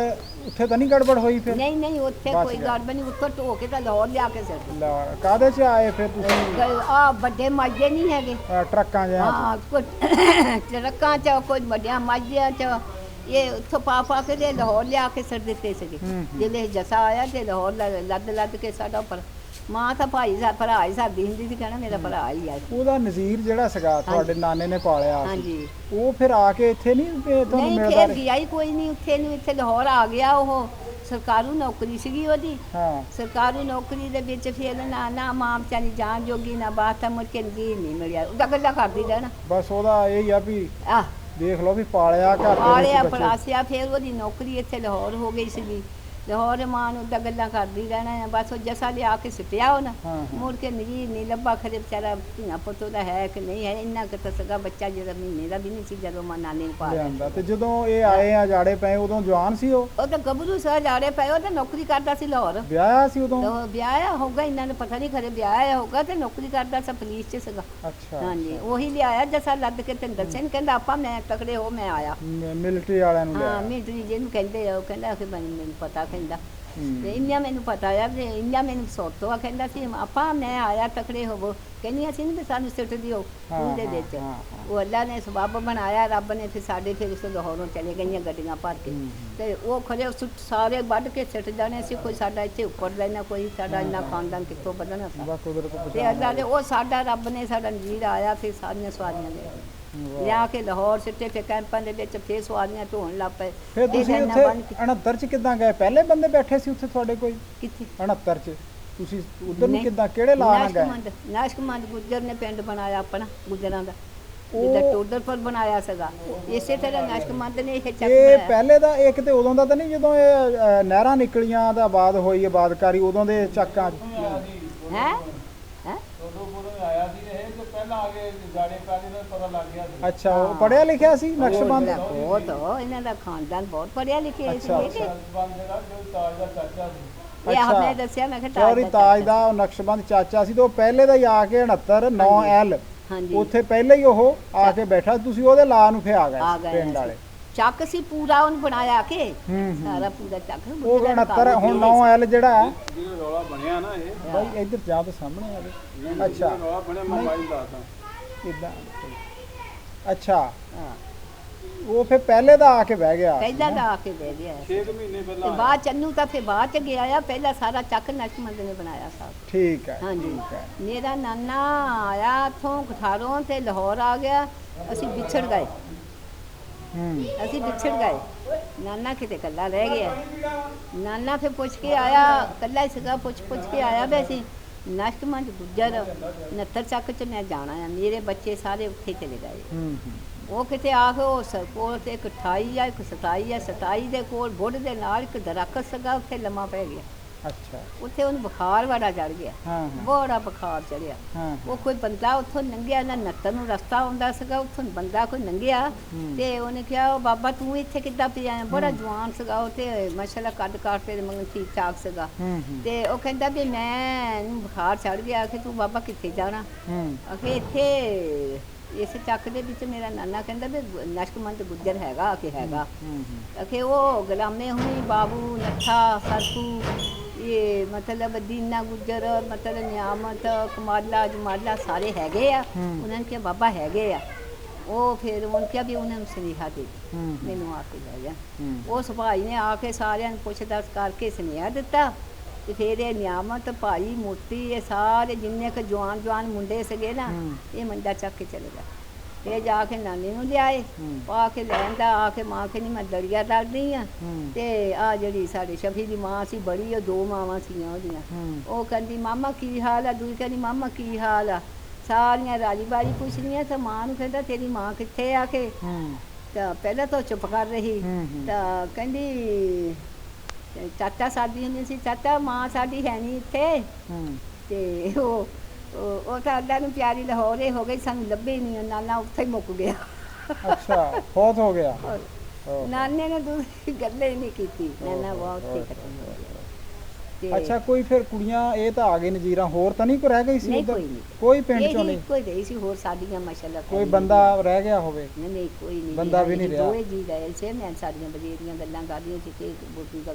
ਉੱਥੇ ਤਾਂ ਨਹੀਂ ਗੜਬੜ ਹੋਈ? ਫਿਰ ਨਹੀਂ ਉੱਥੇ ਕੋਈ ਗੜਬੜ ਨਹੀਂ। ਉੱਥੋਂ ਢੋ ਕੇ ਤਾਂ ਲਾਹੌਰ ਲਿਆ ਕੇ ਸਿੱਟ। ਕਾਹਦੇ 'ਚ ਆਏ ਫਿਰ ਤੁਸੀਂ? ਆ ਵੱਡੇ ਮਾਝੇ ਨਹੀਂ ਹੈਗੇ ਟਰੱਕਾਂ 'ਚ? ਹਾਂ ਟਰੱਕਾਂ 'ਚ, ਕੋਈ ਵੱਡਿਆਂ ਮਾਝਿਆਂ 'ਚ। ਇਹ ਉੱਥੋਂ ਪਾ ਕੇ ਤੇ ਲਾਹੌਰ ਲਿਆ ਕੇ ਸਿੱਟ ਦਿੱਤੇ ਸੀਗੇ। ਜਦੋਂ ਜੱਸਾ ਆਇਆ ਤੇ ਲਾਹੌਰ ਲੱਦ ਕੇ ਸਾਡਾ ਉੱਪਰ। ਮਾਂ ਤਾਂ ਭਾਈ ਭਰਾ ਹੀ ਸਾਡੀ ਹੁੰਦੀ ਸੀ, ਕਹਿਣਾ ਮੇਰਾ ਭਰਾ ਹੀ ਆ। ਉਹਦਾ ਨਜ਼ੀਰ ਜਿਹੜਾ ਸੀਗਾ ਤੁਹਾਡੇ ਨਾਨੇ ਨੇ ਪਾਲਿਆ, ਹਾਂਜੀ, ਉਹ ਫਿਰ ਆ ਕੇ ਇੱਥੇ ਨਹੀਂ ਤੁਹਾਨੂੰ ਮਿਲਦਾ? ਨਹੀਂ, ਫਿਰ ਗਿਆ ਹੀ ਕੋਈ ਨਹੀਂ ਉੱਥੇ ਨੂੰ। ਇੱਥੇ ਲਾਹੌਰ ਆ ਗਿਆ। ਉਹ ਸਰਕਾਰੂ ਨੌਕਰੀ ਸੀਗੀ ਉਹਦੀ। ਸਰਕਾਰੂ ਨੌਕਰੀ ਦੇ ਵਿੱਚ ਫਿਰ ਨਾ ਮਾਂ ਵਿਚਾਰੀ ਜਾਣ ਜੋਗੀ ਨਾ ਬਾਤ ਤਾਂ ਮੁੜ ਕੇ ਨਜ਼ੀਰ ਨਹੀਂ ਮਿਲਿਆ। ਉਹਦਾ ਗੱਲਾਂ ਕਰਦੀ ਰਹਿਣਾ ਬਸ। ਉਹਦਾ ਇਹ ਆ ਵੀ ਦੇਖ ਲਓ ਵੀ ਪਾਲਿਆ ਘਰ ਪਾਲਿਆ ਪਲਾਸਿਆ। ਫਿਰ ਉਹਦੀ ਨੌਕਰੀ ਇੱਥੇ ਲਾਹੌਰ ਹੋ ਗਈ ਸੀਗੀ। ਲਾਹੌਰ ਮਾਂ ਨੂੰ ਤਾਂ ਗੱਲਾਂ ਕਰਦੀ ਰਹਿਣਾ ਆ, ਬਸ ਉਹ ਜੱਸਾ ਲਿਆ ਕੇ ਸੁੱਟਿਆ ਉਹ ਨਾ ਹਾਂ ਮੁੜ ਕੇ ਨਹੀਂ ਲੱਭਾ, ਖਰੇ ਵਿਚਾਰਾ ਧੀਆਂ ਪੁੱਤ ਉਹਦਾ ਹੈ ਕਿ ਨਹੀਂ ਹੈ। ਇੰਨਾ ਕੁ ਤਾਂ ਸਗਾ ਬੱਚਾ ਜਿਹੜਾ ਮਹੀਨੇ ਦਾ ਵੀ ਨਹੀਂ ਸੀ ਜਦੋਂ ਮਾਂ ਨਾਨੀ ਨੂੰ ਪਾ ਲਿਆ। ਲਿਆਂਦਾ। ਤੇ ਜਦੋਂ ਇਹ ਆਏ ਆ ਜਾੜੇ ਪਏ ਉਦੋਂ ਜਵਾਨ ਸੀ ਉਹ ਤਾਂ ਗੱਭਰੂ ਸਾ ਜਾੜੇ ਪਏ, ਉਹ ਤਾਂ ਨੌਕਰੀ ਕਰਦਾ ਸੀ ਲਾਹੌਰ। ਵਿਆਹਿਆ ਸੀ ਉਦੋਂ? ਤਾਂ ਵਿਆਹਿਆ ਹੋਊਗਾ, ਇਹਨਾਂ ਨੂੰ ਪਤਾ ਨਹੀਂ ਖਰੇ ਵਿਆਹਿਆ ਹੋਊਗਾ, ਤੇ ਨੌਕਰੀ ਕਰਦਾ ਸੀ ਪੁਲਿਸ 'ਚ ਸੀਗਾ। ਅੱਛਾ ਹਾਂਜੀ ਉਹੀ ਲਿਆਇਆ ਜੱਸਾ ਲੱਦ ਕੇ ਤੈਨੂੰ ਦੱਸਿਆ ਨੀ, ਕਹਿੰਦਾ ਆਪਾਂ ਮੈਂ ਤਕੜੇ ਹੋ ਮੈਂ ਆਇਆ। ਮਿਲਟਰੀ ਵਾਲਿਆਂ ਨੂੰ ਹਾਂ ਲਿਆ। ਮਿਲਟਰੀ ਜਿਹਨੂੰ ਕਹਿੰਦੇ ਆ, ਉਹ ਕਹਿੰਦਾ ਕਿ ਮੈਨੂੰ ਪਤਾ, ਕਹਿੰਦਾ ਹੂੰ। ਤੇ ਇੰਨਾ ਮੈਨੂੰ ਪਤਾ ਆ ਵੀ ਇੰਨਾ ਮੈਨੂੰ ਸੋਤੋ ਆ, ਕਹਿੰਦਾ ਸੀ ਆਪਾਂ ਮੈਂ ਆਇਆ ਤਕੜੇ ਹੋਵੋ, ਕਹਿੰਦੀ ਅਸੀਂ ਨਹੀਂ ਸਾਨੂੰ ਸਿੱਟ ਦਿਓ ਉਹਦੇ ਵਿੱਚ। ਹਾਂ। ਉਹ ਅੱਲਾ ਨੇ ਸਬੱਬ ਬਣਾਇਆ, ਰੱਬ ਨੇ ਫਿਰ ਸਾਡੇ ਫਿਰ ਉਸ ਲਾਹੌਰੋਂ ਚਲੇ ਗਈਆਂ ਗੱਡੀਆਂ ਭਰ ਕੇ, ਤੇ ਉਹ ਖਰੇ ਸਾਰੇ ਵੱਢ ਕੇ ਸਿੱਟ ਜਾਣੇ ਸੀ। ਕੋਈ ਸਾਡਾ ਇੱਥੇ ਉੱਪਰ ਲੈਣਾ, ਕੋਈ ਸਾਡਾ ਇੰਨਾ ਖਾਨਦਾਨ ਕਿੱਥੋਂ ਵਧਣਾ ਸੀ। ਬਸ ਕੁਦਰਤ ਤੇ ਪਛਾਣ ਅੱਲਾ ਨੇ ਉਹ ਸਾਡਾ ਰੱਬ ਨੇ ਸਾਡਾ ਨਜ਼ੀਰ ਆਇਆ, ਫਿਰ ਸਾਰੀਆਂ ਸਵਾਰੀਆਂ ਦੇ ਲਿਆ ਕੇ ਲਾਹੌਰ ਸਿੱਟੇ, ਫਿਰ ਕੈਂਪਾਂ ਦੇ ਵਿੱਚ ਫਿਰ ਸਵਾਰੀਆਂ ਢੋਣ ਲੱਗ ਪਏ। ਫਿਰ ਤੁਸੀਂ ਇੰਨਾ ਉੱਥੇ ਬਣ ਕੇ- 69 ਚ ਕਿੱਦਾਂ ਗਏ? ਪਹਿਲੇ ਬੰਦੇ ਬੈਠੇ ਸੀ ਉੱਥੇ ਤੁਹਾਡੇ ਕੋਈ? ਕਿੱਥੇ 69 ਚ ਤੁਸੀਂ ਉਧਰ ਨੂੰ ਨਹੀਂ। ਕਿੱਦਾਂ ਕਿਹੜੇ ਲਾ ਨਾਲ ਗਏ? ਨਾਸ਼ਕਮੰਦ ਗੁੱਜਰ ਨੇ ਪਿੰਡ ਬਣਾਇਆ ਆਪਣਾ, ਗੁੱਜਰਾਂ ਦਾ ਉਹ- ਜਿੱਦਾਂ ਟੋਡਰਪੁਰ ਬਣਾਇਆ ਸੀਗਾ, ਇਸੇ ਤਰ੍ਹਾਂ ਨਾਸ਼ਕਮੰਦ ਨੇ ਇਹ ਚੱਕ ਇਹ ਬਣਾਇਆ। ਪਹਿਲੇ ਦਾ ਇਹ ਕਿਤੇ ਉਦੋਂ ਦਾ ਤਾਂ ਨਹੀਂ ਜਦੋਂ ਇਹ ਨਹਿਰਾਂ ਨਿਕਲੀਆਂ ਦਾ ਆਬਾਦ ਹੋਈ ਆਬਾਦਕਾਰੀ, ਉਦੋਂ ਦੇ ਚੱਕਾਂ ਹੈ ਅੱਛਾ ਉਹ ਪੜਿਆ ਲਿਖਿਆ ਸੀ ਨਕਸ਼ਬੰਦ? ਬਹੁਤ ਇਹਨਾਂ ਦਾ ਖਾਨਦਾਨ ਬਹੁਤ ਪੜਿਆ ਲਿਖਿਆ ਸੀ। ਅੱਛਾ, ਇਹ ਅੱਛਾ। ਆਪਨੇ ਦੱਸਿਆ ਮੈਂ ਕਿਹਾ ਚੌਰੀ ਤਾਜ ਦਾ ਉਹ ਨਕਸ਼ਬੰਦ ਚਾਚਾ ਸੀ, ਤੇ ਉਹ ਪਹਿਲੇ ਦਾ ਹੀ ਆ ਕੇ 69 9L ਹਾਂਜੀ ਉੱਥੇ ਪਹਿਲੇ ਹੀ ਉਹ ਆ ਕੇ ਬੈਠਾ, ਤੁਸੀਂ ਉਹਦੇ ਲਾ ਨੂੰ ਫੇ ਆ ਆ ਗਏ ਗਏ ਪਿੰਡ ਅਸੀਂ। ਵਾਲੇ। ਚੱਕ ਸੀ ਪੂਰਾ ਉਹਨੂੰ ਬਣਾਇਆ ਕੇ, ਹੂੰ ਸਾਰਾ ਪੂਰਾ ਚੱਕ ਉਹ 69 ਹੁਣ 9L ਜਿਹੜਾ ਹੈ ਜਿਹੜਾ ਰੌਲਾ ਬਣਿਆ ਨਾ ਇਹ ਬਾਈ ਇੱਧਰ ਜਾ ਤਾਂ ਸਾਹਮਣੇ ਆ ਗਏ। ਅੱਛਾ ਰੌਲਾ ਬਣਿਆ ਮੋਬਾਈਲ ਦਾ ਤਾਂ ਇਦਾਂ ਅੱਛਾ ਹਾਂ ਉਹ ਫੇ ਪਹਿਲੇ ਦਾ ਆ ਕੇ ਬਹਿ ਗਿਆ ਸੀ ਪਹਿਲਾਂ ਨਾ? ਦਾ ਆ ਕੇ ਬਹਿ ਗਿਆ 6 ਮਹੀਨੇ ਤੇ ਪਹਿਲਾਂ ਬਾਅਦ ਚੰਨੂ ਤਾਂ ਫਿਰ ਬਾਅਦ ਚ ਗਿਆ ਆ, ਪਹਿਲਾਂ ਸਾਰਾ ਚੱਕ ਨਕਸ਼ਮੰਦ ਨੇ ਬਣਾਇਆ ਸਾਰਾ। ਠੀਕ ਹੈ ਹਾਂਜੀ ਠੀਕ ਹੈ। ਮੇਰਾ ਨਾਨਾ ਆਇਆ ਇੱਥੋਂ ਕਠਾਰੋਂ ਤੇ ਲਾਹੌਰ ਆ ਗਿਆ, ਅਸੀਂ ਵਿਛੜ ਗਏ, ਅਸੀਂ ਵਿਛੜ ਗਏ। ਨਾਨਾ ਕਿਤੇ ਇਕੱਲਾ ਰਹਿ ਗਿਆ। ਨਾਨਾ ਫਿਰ ਪੁੱਛ ਕੇ ਆਇਆ, ਇਕੱਲਾ ਹੀ ਸੀਗਾ, ਪੁੱਛ ਕੇ ਆਇਆ ਵੀ ਅਸੀਂ ਨਸ਼ਕਮੰਦ ਗੁੱਜਰ 69 ਚੱਕ ਚ ਮੈਂ ਜਾਣਾ ਆ, ਮੇਰੇ ਬੱਚੇ ਸਾਰੇ ਉੱਥੇ ਚਲੇ ਗਏ। ਉਹ ਕਿਤੇ ਆ ਕੇ ਉਹ ਕੋਲ ਤੇ ਇੱਕ 28 ਆ, ਇੱਕ 27 ਆ, 27 ਦੇ ਕੋਲ ਬੁੱਢ ਦੇ ਨਾਲ ਇੱਕ ਦਰਖਤ ਸੀਗਾ, ਉੱਥੇ ਲੰਮਾ ਪੈ ਗਿਆ। ਅੱਛਾ ਉੱਥੇ ਉਹਨੂੰ ਬੁਖਾਰ ਬੜਾ ਚੜ ਗਿਆ, ਹਾਂ ਬੜਾ ਬੁਖਾਰ ਚੜਿਆ। ਹਾਂ ਉਹ ਕੋਈ ਬੰਦਾ ਉੱਥੋਂ ਲੰਘਿਆ ਨਾ, 69 ਨੂੰ ਰਸਤਾ ਆਉਂਦਾ ਸੀਗਾ, ਉੱਥੋਂ ਬੰਦਾ ਕੋਈ ਲੰਘਿਆ ਤੇ ਉਹਨੇ ਕਿਹਾ ਉਹ ਬਾਬਾ ਤੂੰ ਇੱਥੇ ਕਿੱਦਾਂ ਪਿਆ ਆ? ਬੜਾ ਜਵਾਨ ਸੀਗਾ ਉਹ, ਤੇ ਮਾਸ਼ਾਅੱਲਾ ਕੱਦ ਕਾਟ ਤੇ ਮੰਗ ਠੀਕ ਠਾਕ ਸੀਗਾ। ਤੇ ਉਹ ਕਹਿੰਦਾ ਵੀ ਮੈਨੂੰ ਬੁਖਾਰ ਚੜ ਗਿਆ, ਕਿ ਤੂੰ ਬਾਬਾ ਕਿੱਥੇ ਜਾਣਾ? ਅਖੇ ਇੱਥੇ ਇਸ ਚੱਕ ਦੇ ਵਿੱਚ ਮੇਰਾ ਨਾਨਾ ਕਹਿੰਦਾ ਵੀ ਨਸ਼ਕਮੰਦ ਗੁੱਜਰ ਹੈਗਾ ਕਿ ਹੈਗਾ। ਅਖੇ ਉਹ ਗੁਲਾਮੇ ਹੁਣੀ ਬਾਬੂ ਨੱਥਾ ਸਰਪੂ, ਇਹ ਮਤਲਬ ਦੀਨਾ ਗੁੱਜਰ, ਮਤਲਬ ਨਿਆਮਤ ਕਮਾਲਾ ਜਮਾਲਾ ਸਾਰੇ ਹੈਗੇ ਆ। ਉਹਨਾਂ ਨੇ ਕਿਹਾ ਬਾਬਾ ਹੈਗੇ ਆ। ਉਹ ਫਿਰ ਉਹਨਾਂ ਕਿਹਾ ਵੀ ਉਹਨਾਂ ਨੂੰ ਸੁਨੇਹਾ ਦੇ ਮੈਨੂੰ ਆ ਕੇ ਲੈ ਜਾ। ਉਸ ਭਾਈ ਨੇ ਆ ਕੇ ਸਾਰਿਆਂ ਨੂੰ ਪੁੱਛ ਦੱਸ ਕਰਕੇ ਸੁਨੇਹਾ ਦਿੱਤਾ, ਤੇ ਫਿਰ ਇਹ ਨਿਆਮਤ ਭਾਈ ਮੋਤੀ ਇਹ ਸਾਰੇ ਜਿੰਨੇ ਕੁ ਜਵਾਨ ਮੁੰਡੇ ਸੀਗੇ ਨਾ, ਇਹ ਮੰਡਾ ਚੱਕ ਕੇ ਚਲੇ ਗਏ। ਫਿਰ ਜਾ ਕੇ ਨਾਨੀ ਨੂੰ ਲਿਆਏ, ਪਾ ਕੇ ਲੈਂਦਾ ਆ ਕੇ ਮਾਂ ਕਹਿੰਦੀ ਮੈਂ ਦਰਿਆ ਡਰਦੀ ਆ। ਤੇ ਆ ਜਿਹੜੀ ਸਾਡੇ ਸ਼ਫੀ ਦੀ ਮਾਂ ਸੀ ਬੜੀ, ਉਹ 2 ਮਾਵਾਂ ਸੀਗੀਆਂ ਉਹਦੀਆਂ, ਉਹ ਕਹਿੰਦੀ ਮਾਮਾ ਕੀ ਹਾਲ ਆ, ਦੂਜੀ ਕਹਿੰਦੀ ਮਾਮਾ ਕੀ ਹਾਲ ਆ। ਸਾਰੀਆਂ ਰਾਜੀ ਬਾਜੀ ਪੁੱਛਦੀਆਂ, ਤਾਂ ਮਾਂ ਨੂੰ ਕਹਿੰਦਾ ਤੇਰੀ ਮਾਂ ਕਿੱਥੇ ਆ ਕੇ? ਤਾਂ ਪਹਿਲਾਂ ਤਾਂ ਚੁੱਪ ਕਰ ਰਹੀ, ਤਾਂ ਕਹਿੰਦੀ ਚਾਚਾ ਸਾਡੀ ਹੁੰਦੀ ਸੀ, ਚਾਚਾ ਮਾਂ ਸਾਡੀ ਹੈ ਨਹੀਂ ਇੱਥੇ। ਤੇ ਉਹ ਤਾਂ ਅੱਲਾ ਨੂੰ ਪਿਆਰੀ ਲਾਹੌਰੇ ਹੋ ਗਈ, ਸਾਨੂੰ ਲੱਭੇ ਨਹੀਂ, ਨਾਨਾ ਉੱਥੇ ਹੀ ਮੁੱਕ ਗਿਆ। ਅੱਛਾ ਫੌਤ ਹੋ ਗਿਆ। ਨਾਨੇ ਨੇ ਦੂਸਰੀ ਗੱਲ ਹੀ ਨਹੀਂ ਕੀਤੀ, ਨਾਨਾ ਬਹੁਤ ਹੀ ਖਤਮ ਹੋ ਗਿਆ। ਤੇ ਅੱਛਾ ਕੋਈ ਫਿਰ ਕੁੜੀਆਂ ਇਹ ਤਾਂ ਆ ਗਏ ਨਜ਼ੀਰਾਂ, ਹੋਰ ਤਾਂ ਨਹੀਂ ਕੋਈ ਰਹਿ ਗਈ ਸੀ ਨਹੀਂ, ਉੱਧਰ? ਕੋਈ ਨਹੀਂ। ਕੋਈ ਪਿੰਡ ਚੋਂ ਨਹੀਂ? ਕੋਈ ਰਹੀ ਸੀ, ਹੋਰ ਸਾਡੀਆਂ ਮਾਸ਼ਾਅੱਲਾ ਕੋਈ ਬੰਦਾ ਰਹਿ ਗਿਆ ਹੋਵੇ? ਨਹੀਂ ਕੋਈ ਨਹੀਂ, ਬੰਦਾ ਵੀ ਨਹੀਂ ਰਿਹਾ। ਦੋਏ ਜੀ ਰਹੇ ਸੀ। ਮੈਂ ਸਾਡੀਆਂ ਬਜੇਰੀਆਂ ਗੱਲਾਂ ਕਰਦੀਆਂ ਸੀ ਕਿ ਬੋਟੀ ਦਾ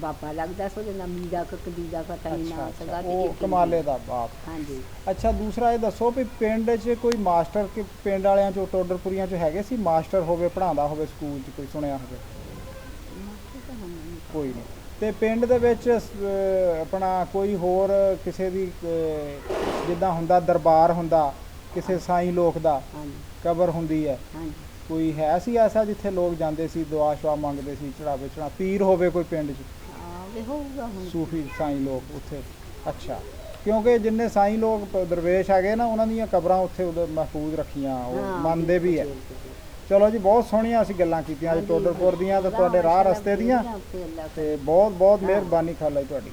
ਬਾਪਾ ਲੱਗਦਾ ਸੀ, ਉਹਦੇ ਨਾਲ ਮੀਰਾ ਕਬੀਲਾ ਪਤਾ ਨਹੀਂ ਨਾ ਸੀਗਾ। ਉਹ ਕਮਾਲੇ ਦਾ ਬਾਪ। ਹਾਂਜੀ ਅੱਛਾ ਦੂਸਰਾ ਇਹ ਦੱਸੋ ਵੀ ਪਿੰਡ 'ਚ ਕੋਈ ਮਾਸਟਰ ਕਿ ਪਿੰਡ ਵਾਲਿਆਂ 'ਚੋਂ ਟੋਡਰਪੁਰੀਆਂ 'ਚ ਹੈਗੇ ਸੀ ਮਾਸਟਰ ਹੋਵੇ, ਪੜ੍ਹਾਉਂਦਾ ਹੋਵੇ ਸਕੂਲ 'ਚ, ਕੋਈ ਸੁਣਿਆ ਹੋਵੇ? ਕੋਈ ਨਹੀਂ। ਤੇ ਪਿੰਡ ਦੇ ਵਿੱਚ ਆਪਣਾ ਕੋਈ ਹੋਰ ਕਿਸੇ ਦੀ ਜਿੱਦਾਂ ਹੁੰਦਾ ਦਰਬਾਰ ਹੁੰਦਾ ਕਿਸੇ ਸਾਈਂ ਲੋਕ ਦਾ, ਕਬਰ ਹੁੰਦੀ ਹੈ, ਕੋਈ ਹੈ ਸੀ ਐਸਾ ਜਿੱਥੇ ਲੋਕ ਜਾਂਦੇ ਸੀ ਦੁਆ ਸ਼ੁਆ ਮੰਗਦੇ ਸੀ, ਚੜਾਵੇ ਚੜਾ ਪੀਰ ਹੋਵੇ ਕੋਈ ਪਿੰਡ 'ਚ? ਸੂਫੀ ਸਾਈਂ ਲੋਕ ਉੱਥੇ? ਅੱਛਾ ਕਿਉਂਕਿ ਜਿੰਨੇ ਸਾਈਂ ਲੋਕ ਦਰਵੇਸ਼ ਹੈਗੇ ਨਾ, ਉਹਨਾਂ ਦੀਆਂ ਕਬਰਾਂ ਉੱਥੇ ਮਹਿਫੂਜ਼ ਰੱਖੀਆਂ, ਉਹ ਮੰਨਦੇ ਵੀ ਹੈ। ਚਲੋ ਜੀ, ਬਹੁਤ ਸੋਹਣੀਆਂ ਅਸੀਂ ਗੱਲਾਂ ਕੀਤੀਆਂ ਅੱਜ ਟੋਡਰਪੁਰ ਦੀਆਂ ਤੇ ਤੁਹਾਡੇ ਰਾਹ ਰਸਤੇ ਦੀਆਂ, ਉੱਥੇ ਅੱਲਾ ਤੇ ਬਹੁਤ ਬਹੁਤ ਮਿਹਰਬਾਨੀ ਖਾਲਾ ਜੀ ਤੁਹਾਡੀ।